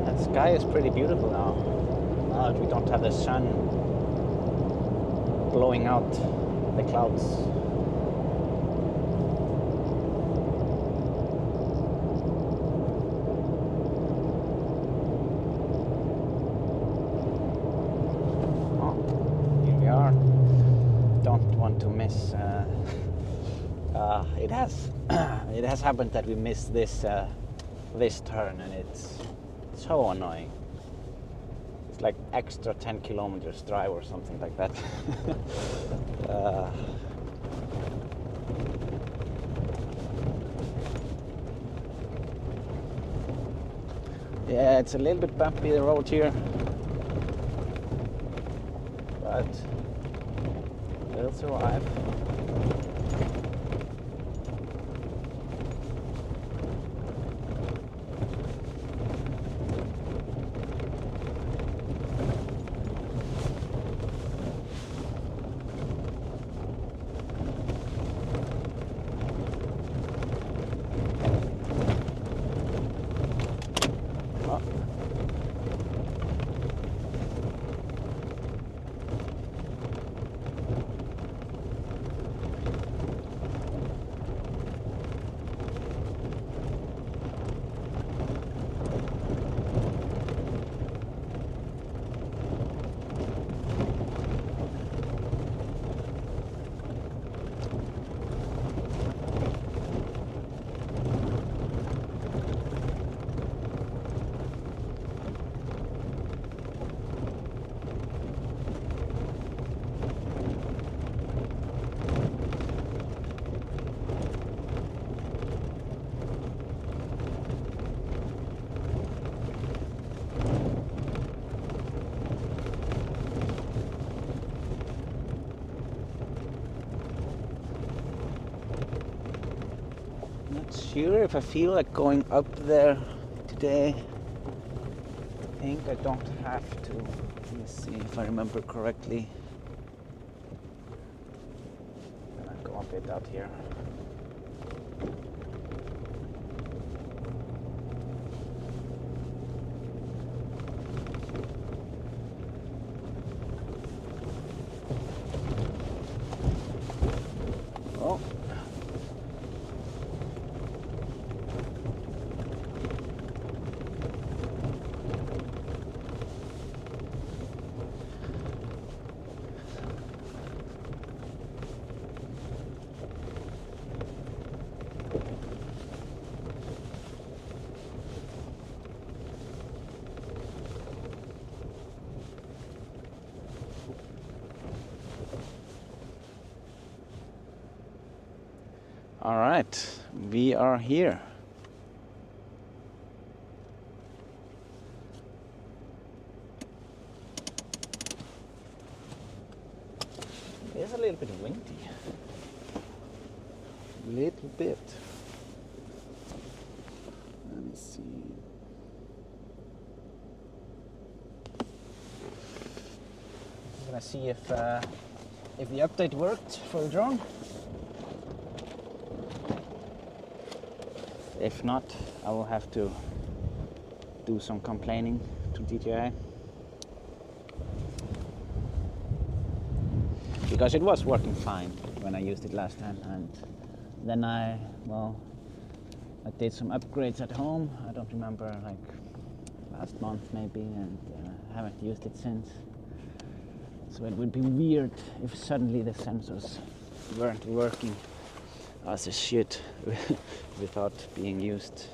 The sky is pretty beautiful now. Now that we don't have the sun blowing out the clouds. Oh, here we are. Don't want to miss. It has happened that we missed this turn, and it's so annoying. It's like extra 10 kilometers drive or something like that. Yeah, it's a little bit bumpy, the road here, but we'll survive. Sure if I feel like going up there today. I think I don't have to. Let me see if I remember correctly. I'm gonna go a bit out here. Oh. All right, we are here. It is a little bit windy. little bit. Let me see. I'm gonna see if the update worked for the drone. If not, I will have to do some complaining to DJI. Because it was working fine when I used it last time, and then I did some upgrades at home. I don't remember, like last month maybe, and haven't used it since. So it would be weird if suddenly the sensors weren't working as a shit without being used.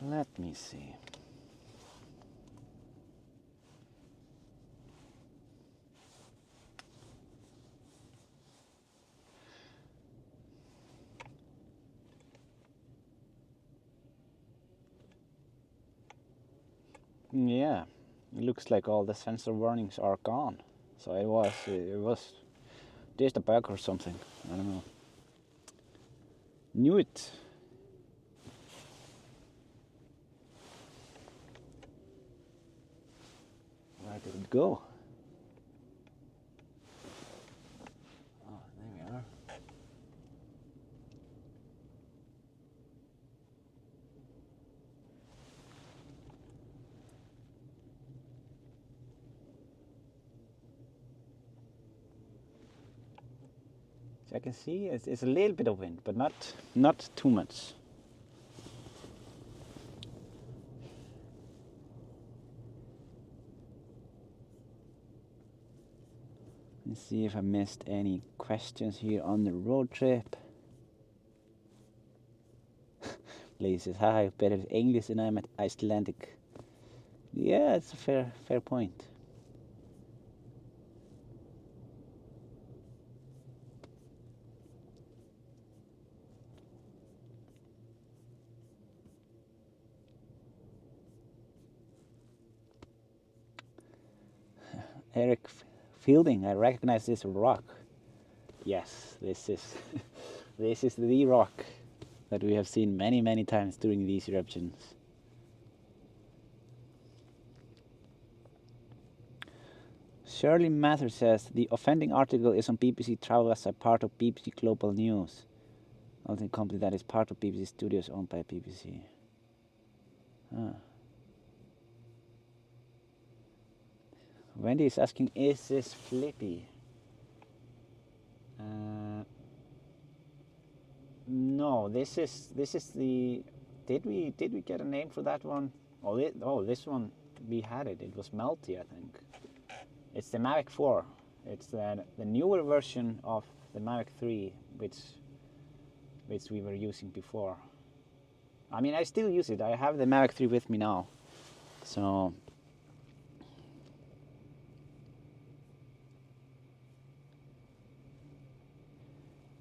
Let me see. Yeah, it looks like all the sensor warnings are gone. So it was just a bug or something. I don't know. Knew it. Where did it go? Oh, there we are. So I can see it's a little bit of wind, but not too much. Let's see if I missed any questions here on the road trip. Lady says, hi, better English than I'm Icelandic. Yeah, it's a fair point. Eric Fielding, I recognize this rock. Yes, this is this is the rock that we have seen many times during these eruptions. Shirley Mather says the offending article is on BBC Travel as a part of BBC Global News. Also a company that is part of BBC Studios owned by BBC. Wendy is asking, is this Flippy? No, this is the. Did we get a name for that one? Oh, this one we had it. It was Melty, I think. It's the Mavic 4. It's the newer version of the Mavic 3, which we were using before. I mean, I still use it. I have the Mavic 3 with me now, so.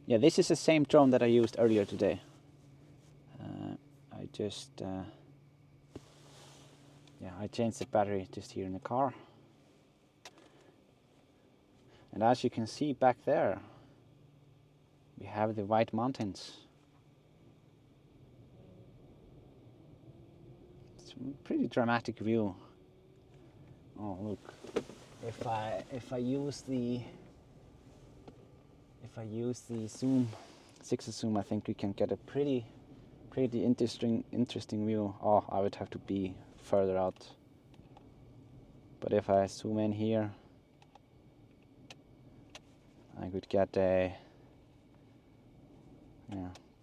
Yeah, this is the same drone that I used earlier today. I just, I changed the battery just here in the car. And as you can see back there, we have the White Mountains. It's a pretty dramatic view. Oh, look. If I use the zoom, 6 zoom, I think we can get a pretty Pretty interesting view. Oh, I would have to be further out. But if I zoom in here, I could get a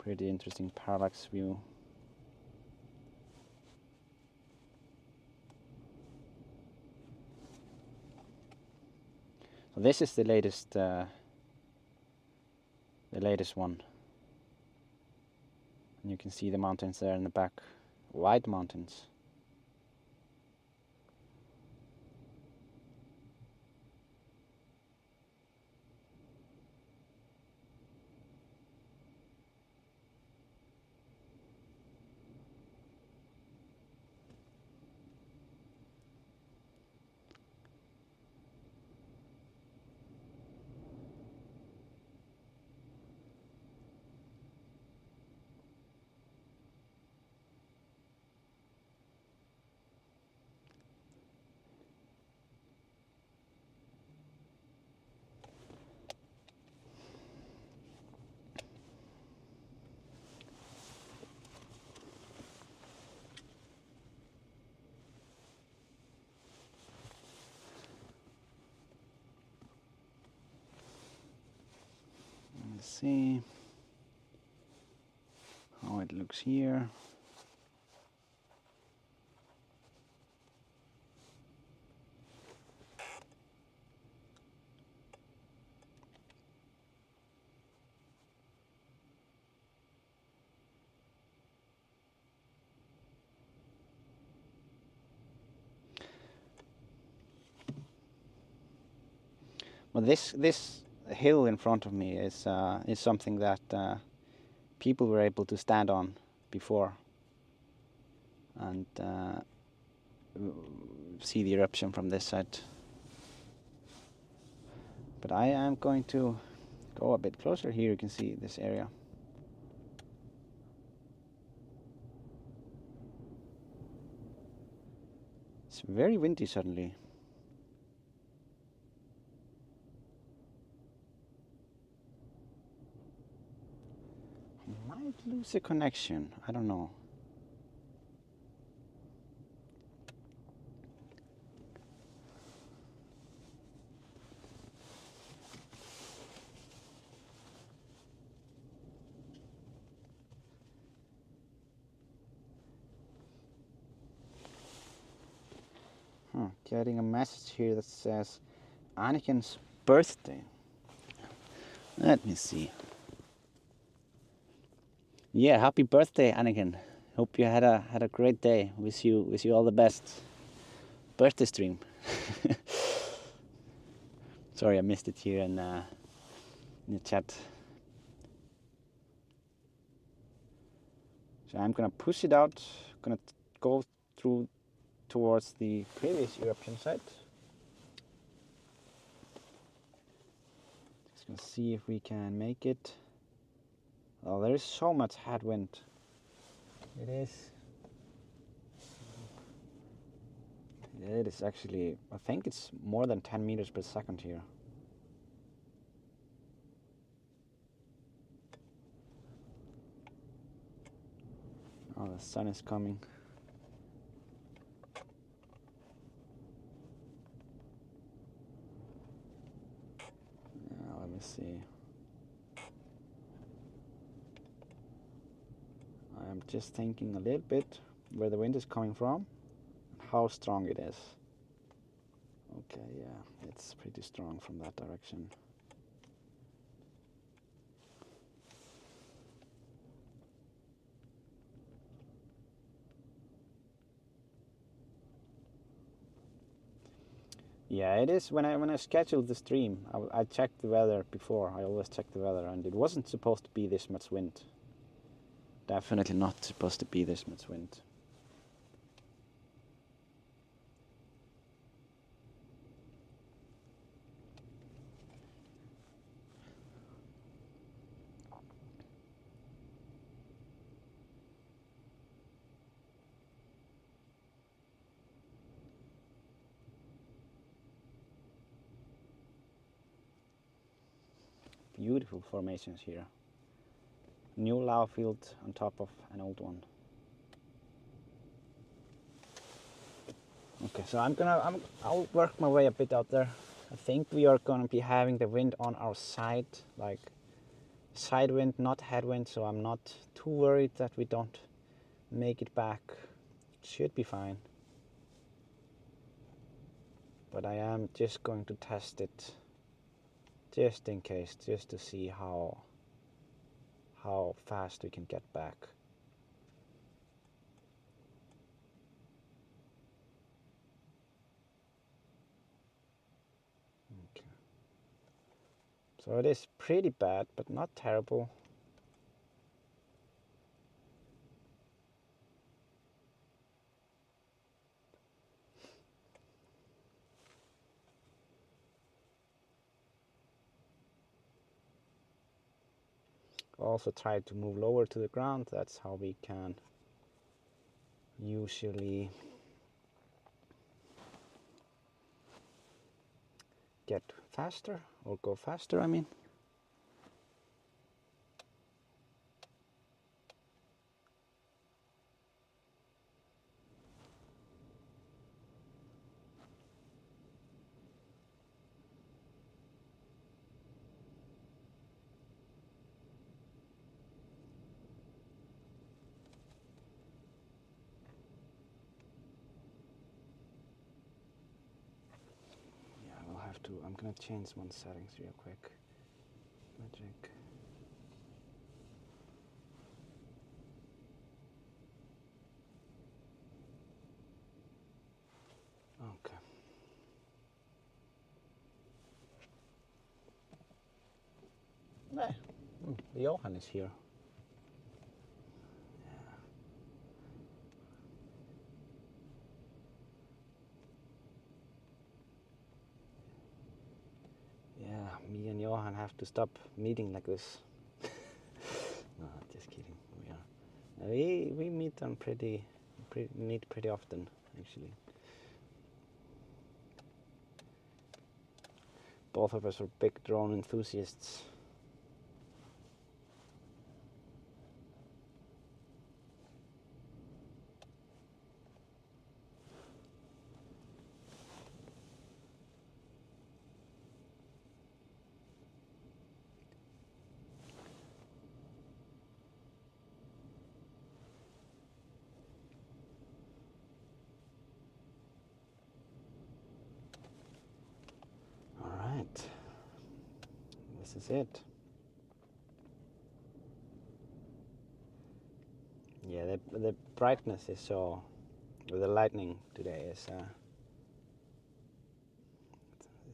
pretty interesting parallax view. So this is the latest one. And you can see the mountains there in the back, white mountains. Let's see how it looks here. Well, this hill in front of me is something that people were able to stand on before and see the eruption from this side. But I am going to go a bit closer. Here you can see this area. It's very windy suddenly. Might lose a connection, I don't know. Getting a message here that says Anniken's birthday. Let me see. Yeah, happy birthday, Anniken. Hope you had a great day. Wish you all the best. Birthday stream. Sorry, I missed it here in the chat. So I'm gonna push it out. Gonna go through towards the previous eruption site. Just gonna see if we can make it. Oh, there is so much headwind. It is actually, I think it's more than 10 meters per second here. Oh, the sun is coming. Let me see. I'm just thinking a little bit where the wind is coming from, how strong it is. Okay, yeah, it's pretty strong from that direction. Yeah, it is. When I scheduled the stream, I checked the weather before. I always check the weather, and it wasn't supposed to be this much wind. Definitely not supposed to be this much wind. Beautiful formations here. new lava field on top of an old one. Okay, so I'll work my way a bit out there. I think we are gonna be having the wind on our side, like side wind, not headwind, so I'm not too worried that we don't make it back. It should be fine. But I am just going to test it, just in case, just to see how fast we can get back. Okay. So it is pretty bad, but not terrible. Also try to move lower to the ground. That's how we can usually get faster, or go faster, I mean. I'm gonna change one settings real quick. Magic. Okay. The Johan is here. Yeah, me and Johan have to stop meeting like this. No, just kidding. We meet on pretty often, actually. Both of us are big drone enthusiasts. All right, this is it. Yeah, the brightness is so, with the lightning today is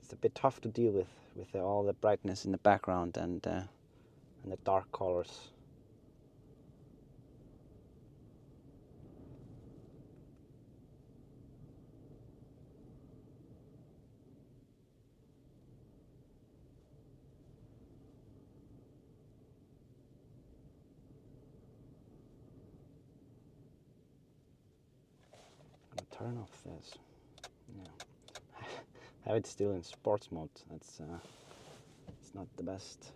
it's a bit tough to deal with all the brightness in the background and the dark colors. I'm gonna turn off this. Yeah, have it still in sports mode. That's it's not the best.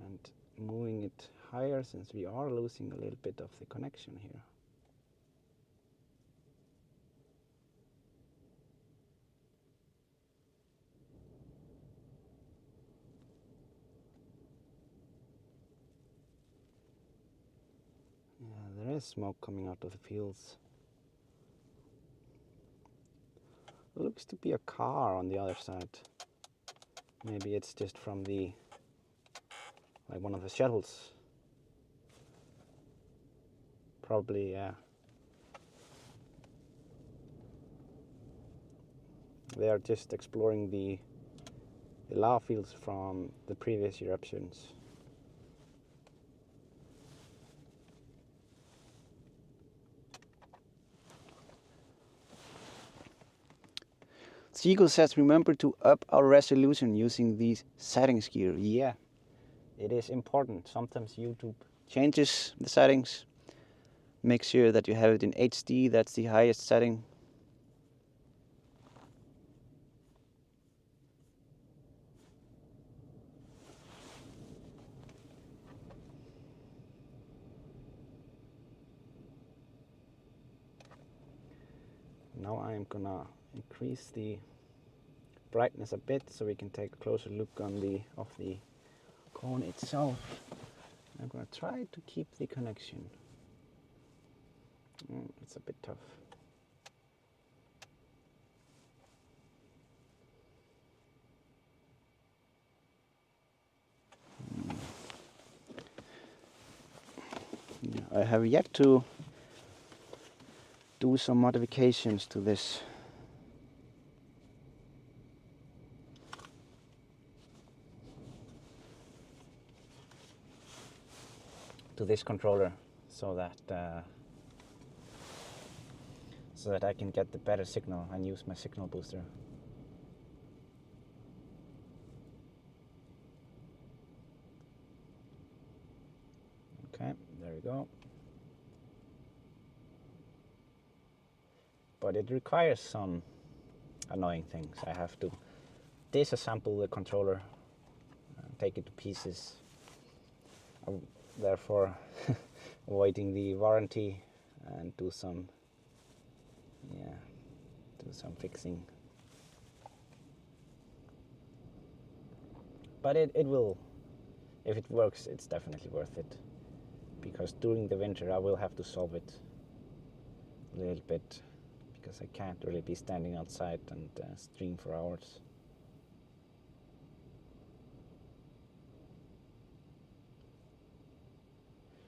And moving it higher, since we are losing a little bit of the connection here. Yeah, there is smoke coming out of the fields. It looks to be a car on the other side. Maybe it's just from the, like one of the shuttles. Probably, yeah. They are just exploring the lava fields from the previous eruptions. Seagull says, remember to up our resolution using these settings gear. Yeah, it is important. Sometimes YouTube changes the settings. Make sure that you have it in HD, that's the highest setting. now I'm gonna increase the brightness a bit so we can take a closer look on the cone itself. I'm gonna try to keep the connection. It's a bit tough. I have yet to do some modifications to this. To this controller, so that I can get the better signal and use my signal booster. Okay, there we go. But it requires some annoying things. I have to disassemble the controller, take it to pieces, therefore avoiding the warranty, and do some fixing. But it will, if it works, it's definitely worth it, because during the winter I will have to solve it a little bit, because I can't really be standing outside and stream for hours.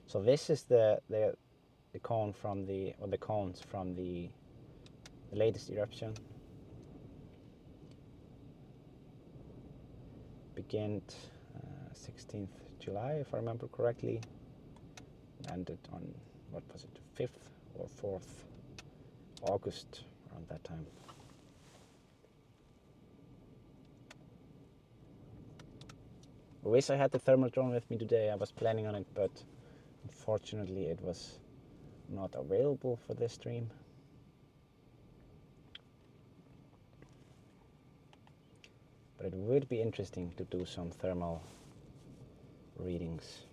So this is the cone from the cones from the latest eruption. Began 16th July, if I remember correctly. Ended on, what was it, 5th or 4th August, around that time. I wish I had the thermal drone with me today. I was planning on it, but unfortunately it was not available for this stream. But it would be interesting to do some thermal readings.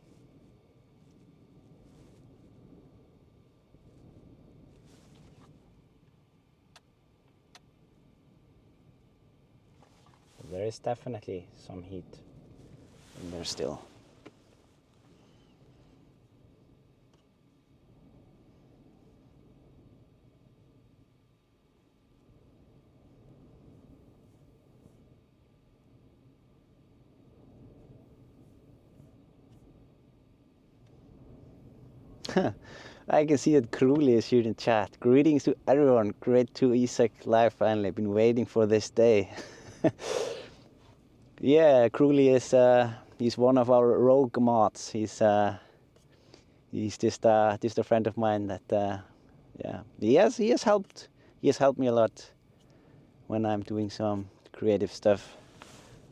There is definitely some heat in there still. I can see that Kruli is here in chat. Greetings to everyone. Great to Isak live finally. Been waiting for this day. Yeah, Kruli is he's one of our rogue mods. He's just a friend of mine that yeah, he has helped me a lot when I'm doing some creative stuff.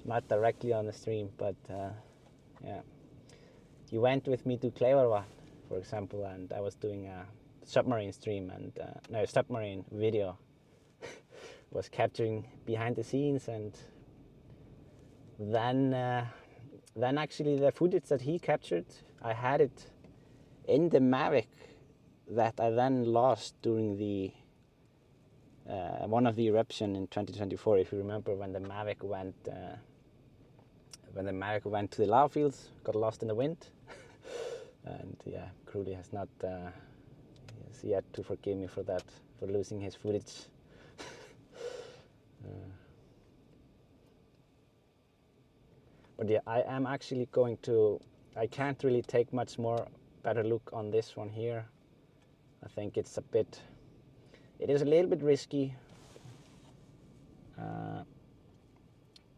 Not directly on the stream, but yeah. He went with me to Klevervatn, for example, and I was doing a submarine stream, and no, submarine video. Was capturing behind the scenes, and then actually the footage that he captured, I had it in the Mavic that I then lost during the one of the eruption in 2024. If you remember, when the Mavic went to the lava fields, got lost in the wind. And yeah, Kruli has not has yet to forgive me for that, for losing his footage. But yeah, I am actually going to, I can't really take much more better look on this one here. I think it's a bit, it is a little bit risky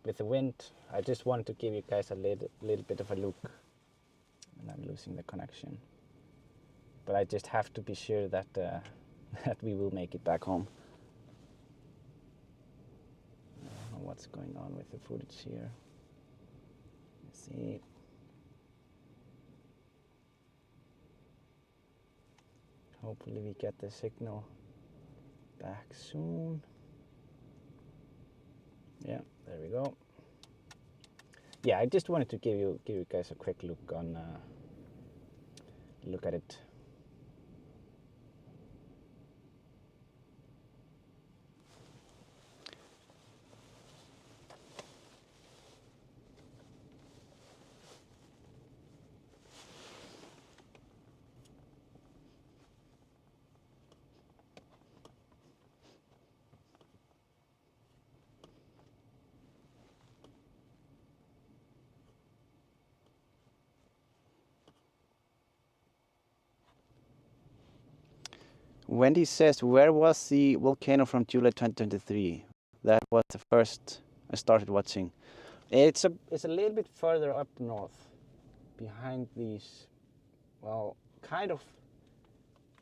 with the wind. I just wanted to give you guys a little bit of a look, and I'm losing the connection. But I just have to be sure that that we will make it back home. I don't know what's going on with the footage here. Let's see. Hopefully we get the signal back soon. Yeah, there we go. Yeah, I just wanted to give you guys a quick look on look at it. Wendy says, where was the volcano from July 2023? That was the first I started watching. It's a little bit further up north, behind these, well, kind of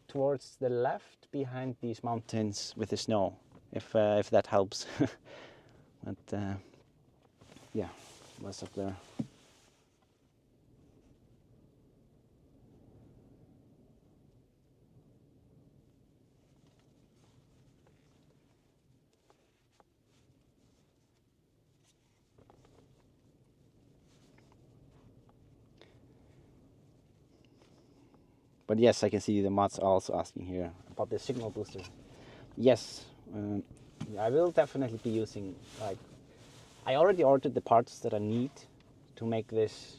towards the left, behind these mountains with the snow, if that helps. But yeah, was up there. But yes, I can see the mods also asking here about the signal booster. Yes, I will definitely be using, like, I already ordered the parts that I need to make this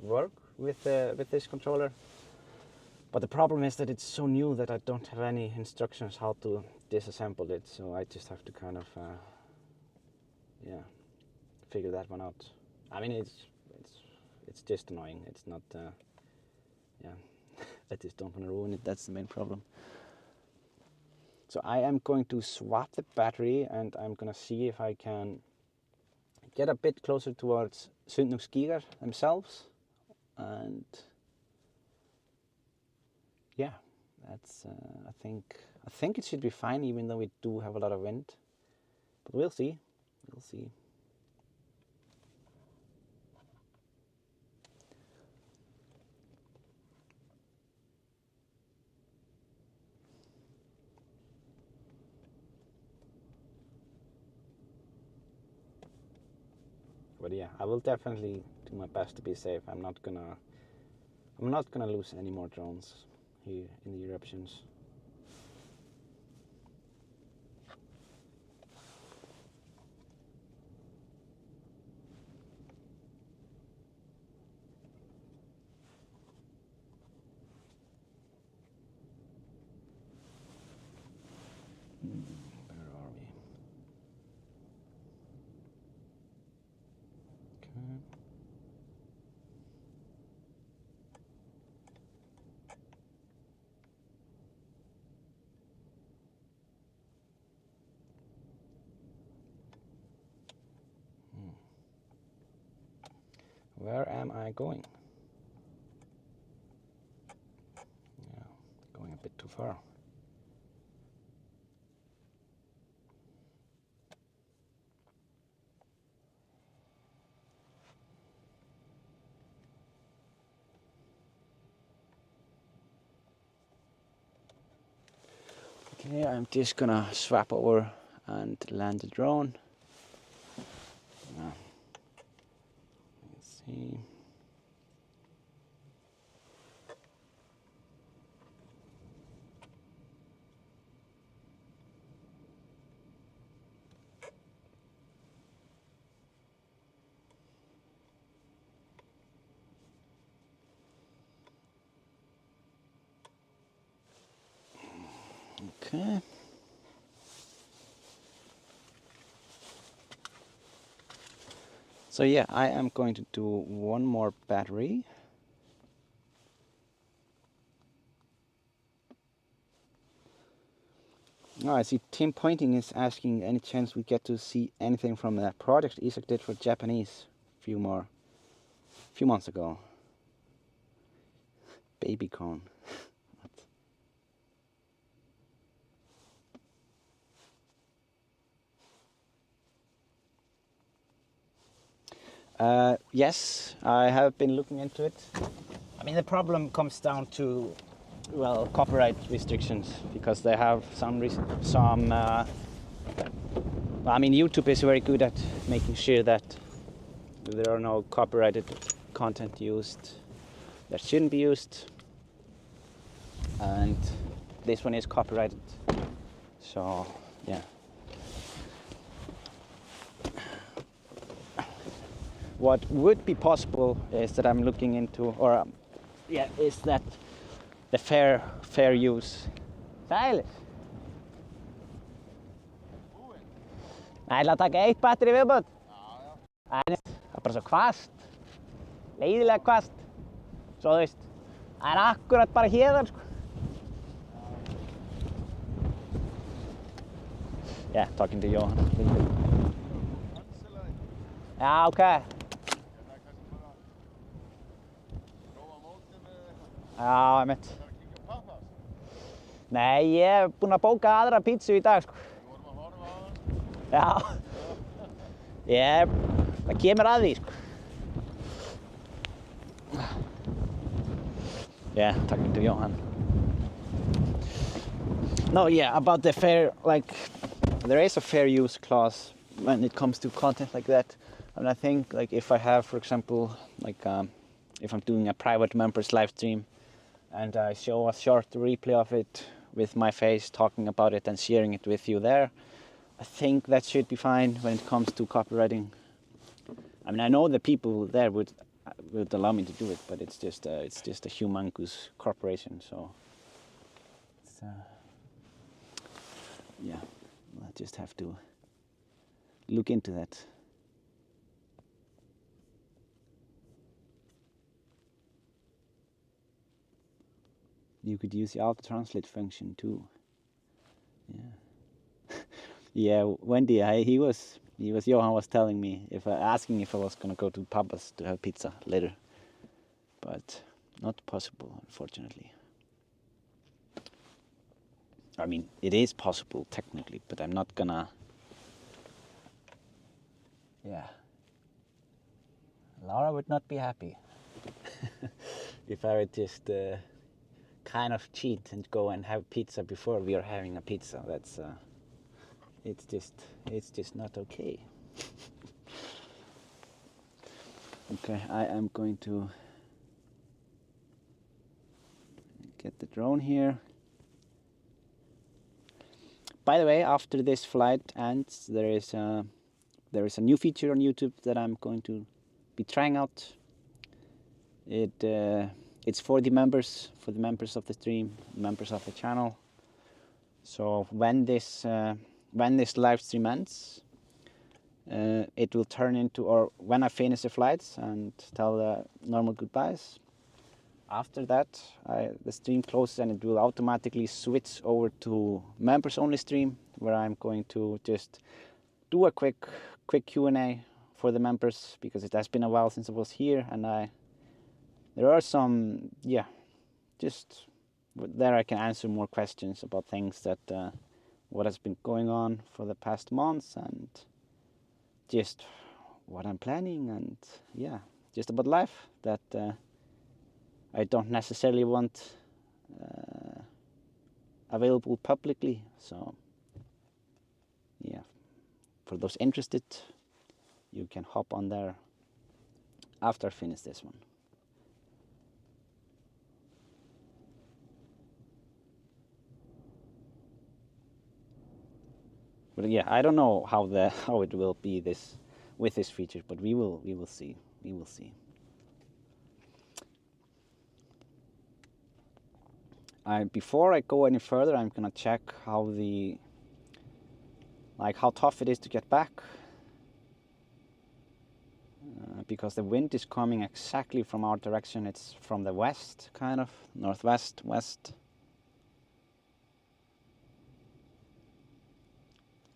work with this controller. But the problem is that it's so new that I don't have any instructions how to disassemble it, so I just have to kind of, yeah, figure that one out. I mean, it's just annoying. It's not, yeah. I just don't want to ruin it, that's the main problem. So I am going to swap the battery and I'm going to see if I can get a bit closer towards Sundhnúksgígar themselves. And yeah, that's, I think it should be fine, even though we do have a lot of wind. But we'll see, we'll see. But yeah, I will definitely do my best to be safe. I'm not gonna lose any more drones here in the eruptions. Where are we? Okay. Where am I going? Yeah, going a bit too far. Okay, I'm just gonna swap over and land the drone. Let's see. Okay. So yeah, I am going to do one more battery. Oh, I see Tim Pointing is asking any chance we get to see anything from that project Isak did for Japanese a few months ago. Baby cone. Yes, I have been looking into it. I mean, the problem comes down to, well, copyright restrictions, because they have I mean, YouTube is very good at making sure that there are no copyrighted content used that shouldn't be used, and this one is copyrighted, so yeah. What would be possible is that I'm looking into, or yeah, is that the fair use. Sælir. Ég ætla að taka eitt batteri viðbót. Það er bara svo hvasst. Leiðilega hvasst. Svo þú veist, það er akkurat bara héðan sko. Yeah, talking to Johan a little bit. Ja, okay. Já, einmitt. Nei, ég hef búinn að bóka aðra pítsu í dag, sko. Já. Það kemur að því, sko. Yeah, talking to Johan. No, yeah, about the fair, like, there is a fair use clause when it comes to content like that. And I think, like, if I have, for example, like, if I'm doing a private members live stream and I show a short replay of it with my face talking about it and sharing it with you there, I think that should be fine when it comes to copywriting. I mean, I know the people there would allow me to do it, but it's just a humongous corporation, so it's, yeah, I just have to look into that. You could use the auto translate function too. Yeah. Yeah, Wendy, Johan was telling me, asking if I was gonna go to Papa's to have pizza later, but not possible, unfortunately. I mean, it is possible technically, but I'm not gonna. Yeah. Laura would not be happy if I would just kind of cheat and go and have pizza before we are having a pizza. That's it's just not okay. Okay, I am going to get the drone here. By the way, after this flight ends, there is a new feature on YouTube that I'm going to be trying out. It's for the members of the stream, members of the channel. So when this live stream ends, it will turn into, or when I finish the flights and tell the normal goodbyes, after that the stream closes and it will automatically switch over to members only stream, where I'm going to just do a quick Q&A for the members, because it has been a while since I was here, and there are some, yeah, just there I can answer more questions about things that what has been going on for the past months, and just what I'm planning, and yeah, just about life that I don't necessarily want available publicly. So yeah, for those interested, you can hop on there after I finish this one. But yeah, I don't know how it will be with this feature, but we will see. We will see. Before I go any further, I'm gonna check how tough it is to get back, because the wind is coming exactly from our direction. It's from the west, kind of northwest, west.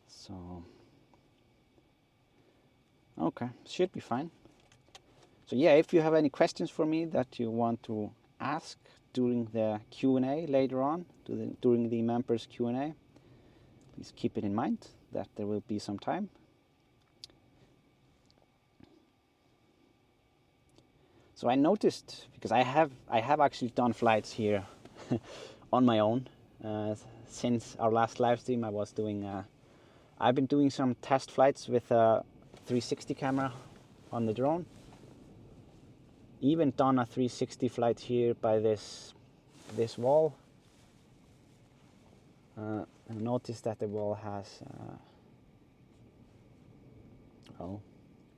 So, okay, should be fine. So yeah, if you have any questions for me that you want to ask during the Q&A later on, during the members Q&A, please keep it in mind that there will be some time. So I noticed, because I have actually done flights here on my own since our last live stream. I've been doing some test flights with a 360 camera on the drone. Even done a 360 flight here by this wall. I noticed that the wall has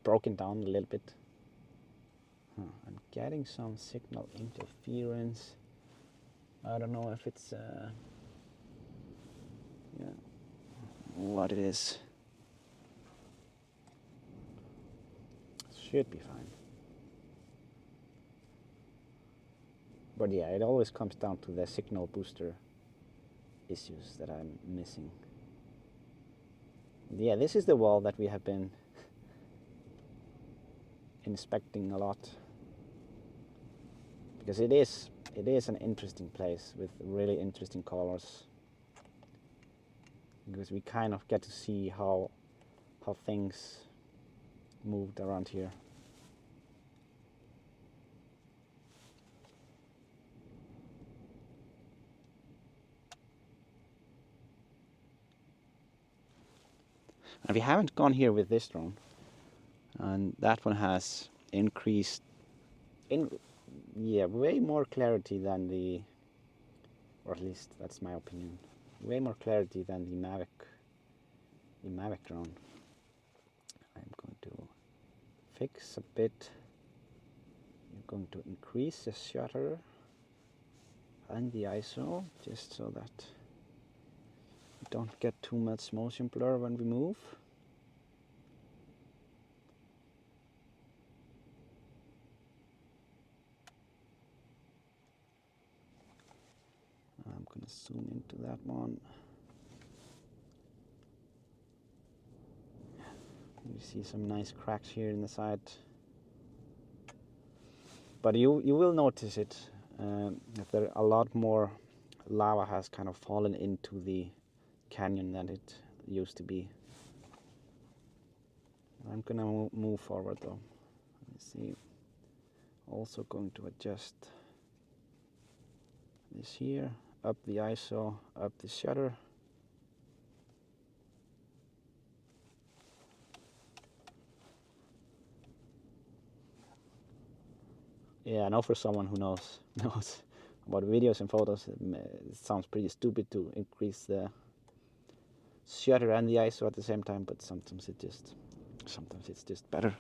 broken down a little bit. I'm getting some signal interference. I don't know if it's what it is. Should be fine. But yeah, it always comes down to the signal booster issues that I'm missing. Yeah, this is the wall that we have been inspecting a lot, because it is an interesting place with really interesting colors, because we kind of get to see how things moved around here. And we haven't gone here with this drone, and that one has increased way more clarity than the, or at least that's my opinion, way more clarity than the Mavic drone. I'm going to fix a bit. I'm going to increase the shutter and the ISO just so that we don't get too much motion blur when we move. I'm going to zoom into that one. You see some nice cracks here in the side. But you will notice it, that there a lot more lava has kind of fallen into the canyon than it used to be. I'm going to move forward though. Let me see. Also going to adjust this here, up the ISO, up the shutter. Yeah, I know for someone who knows about videos and photos, it sounds pretty stupid to increase the shutter and the ISO at the same time, but sometimes it's just better.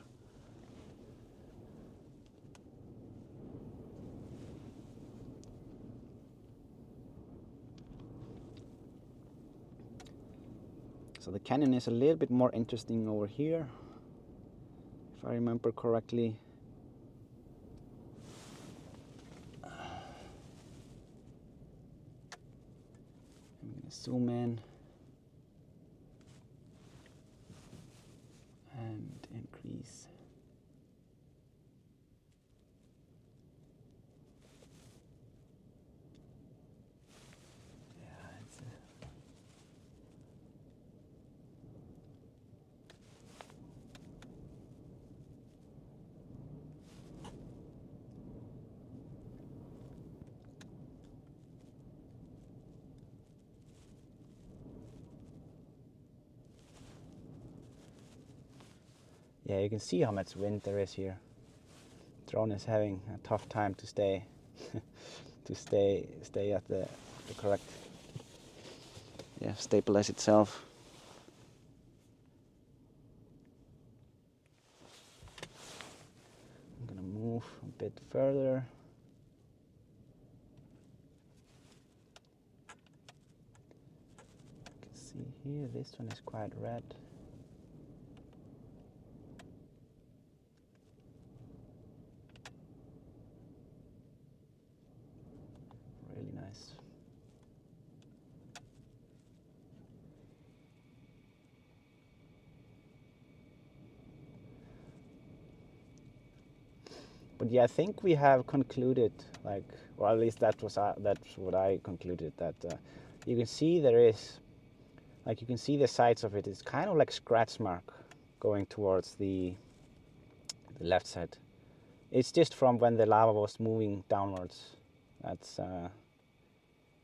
So the canyon is a little bit more interesting over here, if I remember correctly. I'm going to zoom in and increase. Yeah, you can see how much wind there is here. Drone is having a tough time to stay at the correct, stabilize itself. I'm gonna move a bit further. You can see here, this one is quite red. Really nice. But yeah, I think we have concluded, or at least that's what I concluded, that you can see there is, you can see the sides of it. It's kind of like scratch mark going towards the left side. It's just from when the lava was moving downwards. That's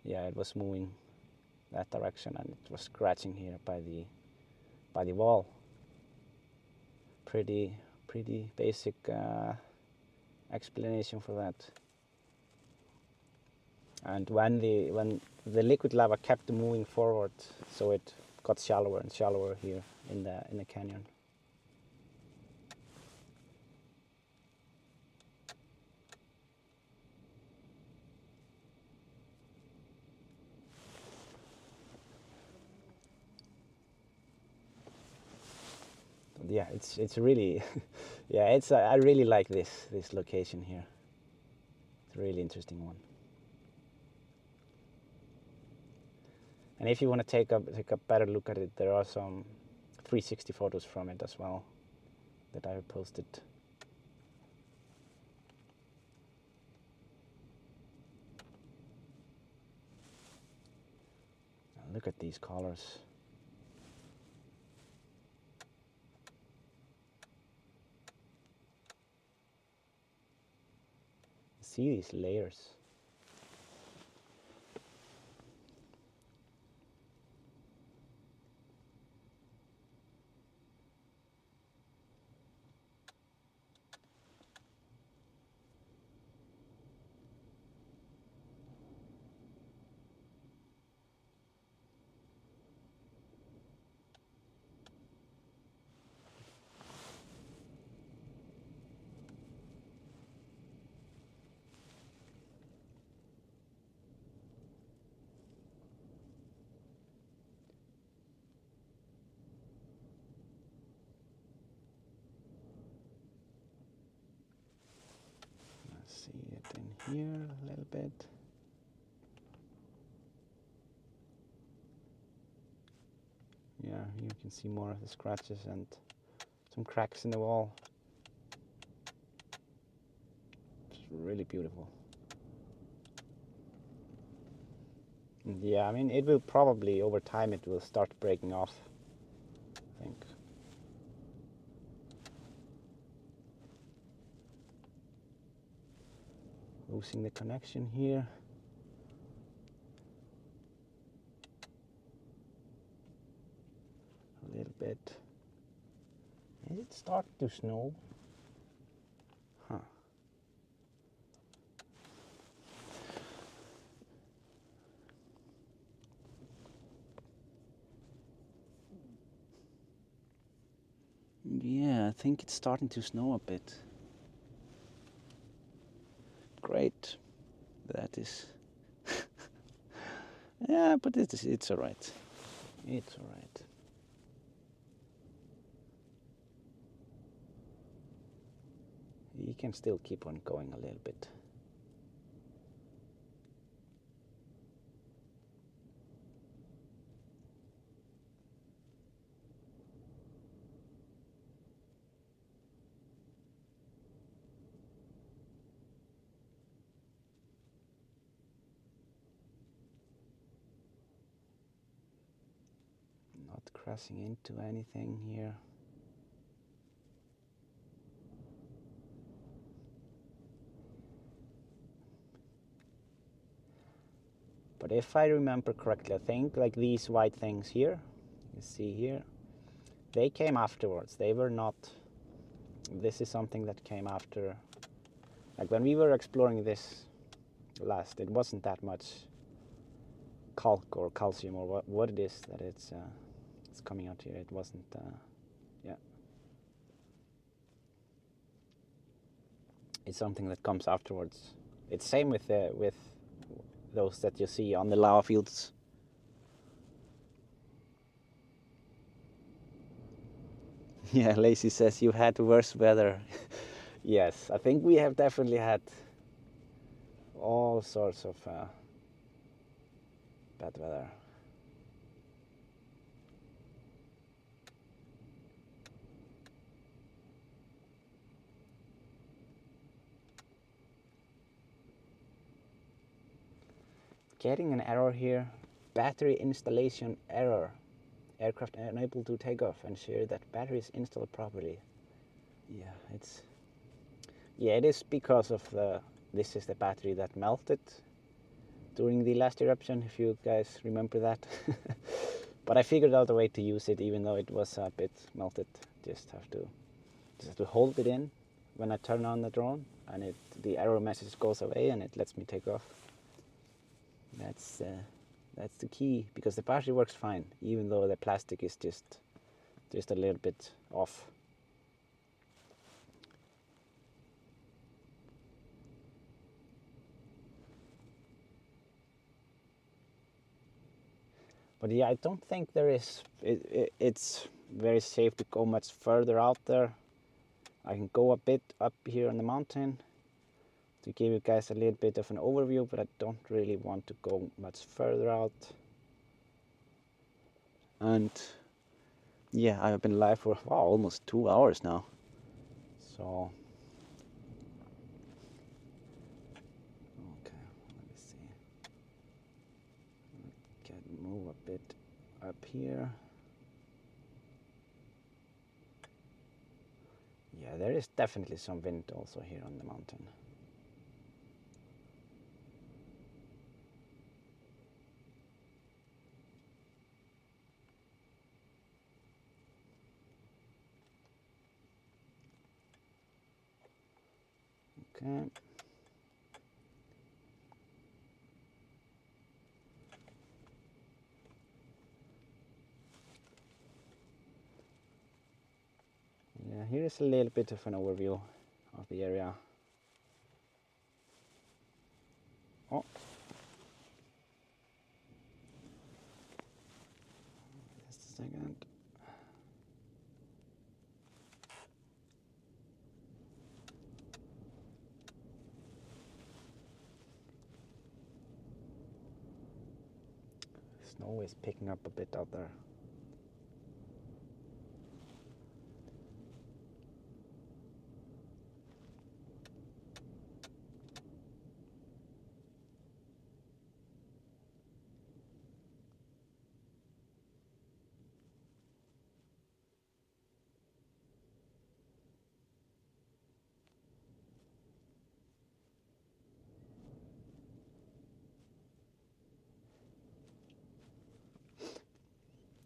it was moving that direction, and it was scratching here by the wall. Pretty basic explanation for that. And when the liquid lava kept moving forward, so it got shallower and shallower here in the canyon. Yeah, it's really I really like this location here. It's a really interesting one. And if you want to take a better look at it, there are some 360 photos from it as well that I posted. Look at these colors. See these layers. See it in here a little bit. Yeah, you can see more of the scratches and some cracks in the wall. It's really beautiful. And yeah, I mean, it will probably, over time, it will start breaking off, I think. Losing the connection here. A little bit. Is it starting to snow? Huh. Yeah, I think it's starting to snow a bit. Great. That is. Yeah, but it's all right. It's all right. You can still keep on going a little bit. Not crashing into anything here. But if I remember correctly, I think like these white things here, you see here, they came afterwards. They were not, this is something that came after. Like when we were exploring this last, it wasn't that much calc or calcium or what it is that it's coming out here. It wasn't, yeah. It's something that comes afterwards. It's same with those that you see on the lava fields. Yeah, Lacey says you had worse weather. Yes, I think we have definitely had all sorts of bad weather. Getting an error here. Battery installation error. Aircraft unable to take off. Ensure that battery is installed properly. Yeah, it is because of this is the battery that melted during the last eruption, if you guys remember that. But I figured out a way to use it even though it was a bit melted. Just have to hold it in when I turn on the drone, and the error message goes away and it lets me take off. That's the key, because the battery works fine even though the plastic is just a little bit off. But yeah, I don't think it's very safe to go much further out there. I can go a bit up here on the mountain to give you guys a little bit of an overview, but I don't really want to go much further out. And Yeah, I've been live for almost 2 hours now. So okay, let me see. Can move a bit up here. Yeah, there is definitely some wind also here on the mountain. Okay. Yeah, here is a little bit of an overview of the area. Oh. Just a second. Snow is picking up a bit out there.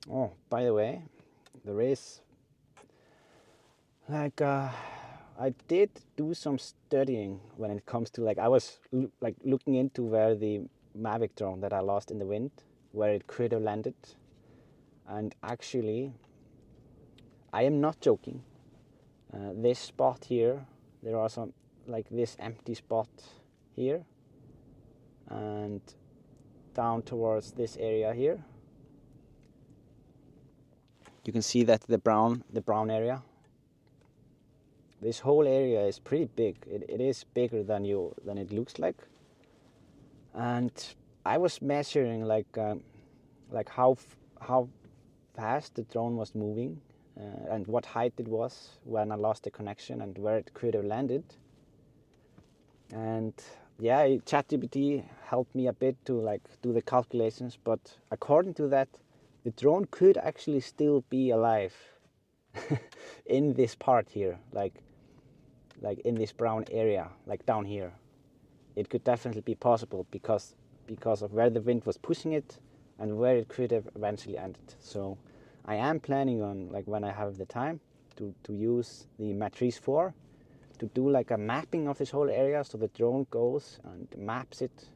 Oh, by the way, there is like I did do some studying when it comes to I was looking into where the Mavic drone that I lost in the wind, where it could have landed, and actually, I am not joking. This spot here, there are some this empty spot here, and down towards this area here. You can see that the brown area. This whole area is pretty big. It is bigger than it looks like. And I was measuring how fast the drone was moving and what height it was when I lost the connection and where it could have landed. And yeah, ChatGPT helped me a bit to do the calculations, but according to that, the drone could actually still be alive in this part here, like in this brown area, like down here. It could definitely be possible because of where the wind was pushing it and where it could have eventually ended. So I am planning on, when I have the time, to use the Matrice 4 to do a mapping of this whole area, so the drone goes and maps it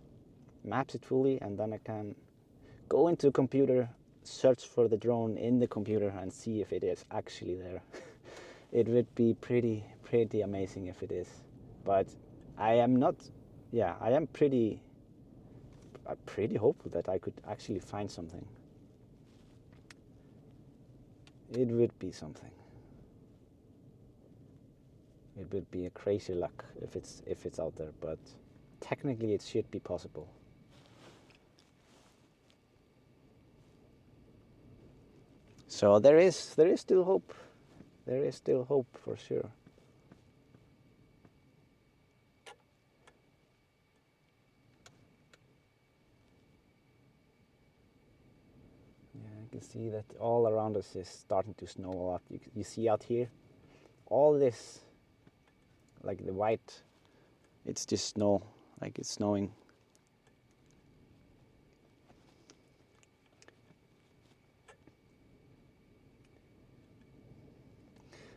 fully, and then I can go into the computer, search for the drone in the computer and see if it is actually there. It would be pretty amazing if it is. But I am not, yeah, I am pretty hopeful that I could actually find something. It would be something. It would be a crazy luck if it's out there, but technically it should be possible. So there is still hope. There is still hope for sure. Yeah, you can see that all around us is starting to snow a lot. You see out here, all this, the white, it's just snow, it's snowing.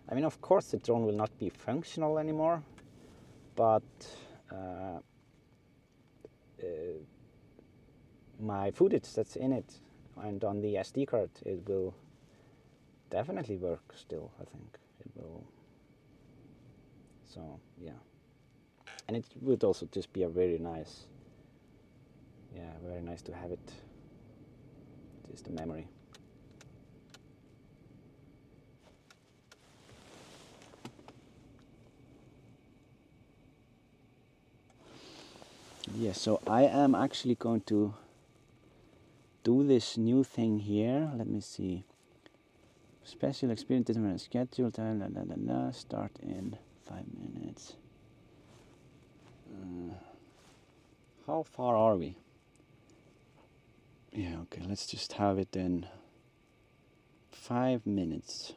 I mean, of course the drone will not be functional anymore, but my footage that's in it and on the SD card, it will definitely work still, I think. It will. So, yeah. And it would also just be a very nice to have it, just a memory. Yeah, so I am actually going to do this new thing here. Let me see. Special experience determined schedule. Start in 5 minutes. How far are we? Yeah, okay, let's just have it in 5 minutes.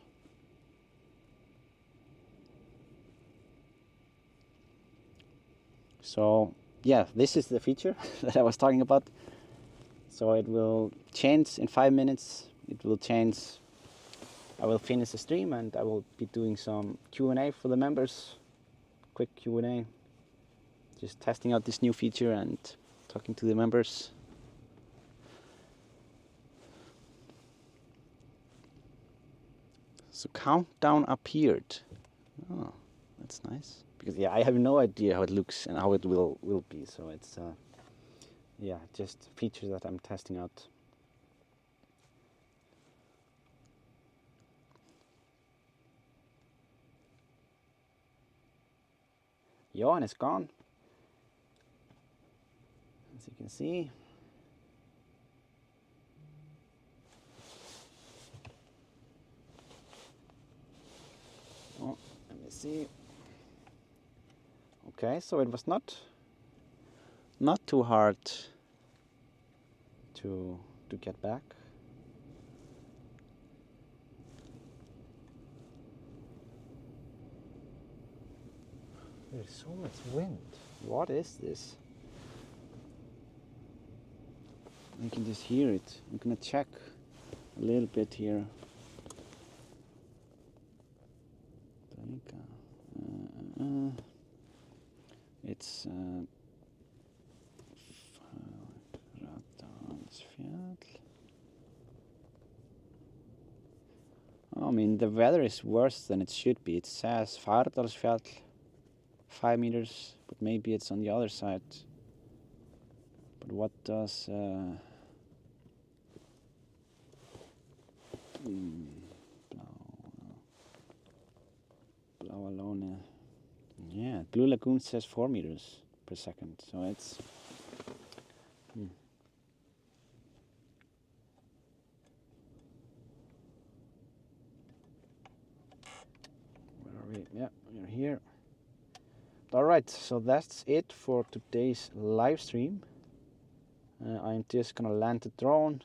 So, yeah, this is the feature that I was talking about. So it will change in 5 minutes. It will change. I will finish the stream and I will be doing some Q&A for the members. Quick Q&A. Just testing out this new feature and talking to the members. So countdown appeared. Oh, that's nice. Because yeah, I have no idea how it looks and how it will be. So it's yeah, just features that I'm testing out. Johan is gone, as you can see. Oh, let me see. Okay, so it was not too hard to get back. There's so much wind. What is this? I can just hear it. I'm gonna check a little bit here. It's I mean, the weather is worse than it should be. It says Fagradalsfjall, 5 meters, but maybe it's on the other side. But what does Bláa Lónið? Yeah, Blue Lagoon says 4 meters per second, so it's Where are we? Yeah, we're here. Alright, so that's it for today's live stream. I'm just gonna land the drone,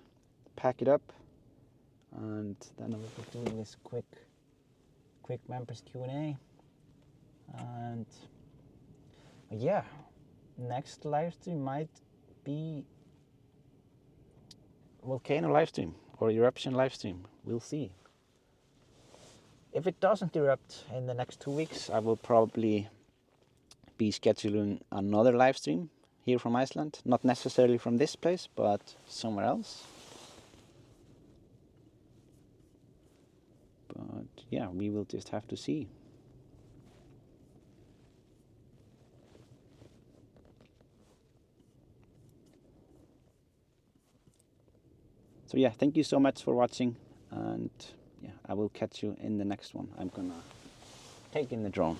pack it up, and then I will be doing this quick members Q&A. And yeah, next live stream might be volcano live stream or eruption live stream. We'll see. If it doesn't erupt in the next 2 weeks, I will probably be scheduling another live stream here from Iceland. Not necessarily from this place, but somewhere else. But yeah, we will just have to see. So yeah, thank you so much for watching, and yeah, I will catch you in the next one. I'm gonna take in the drone.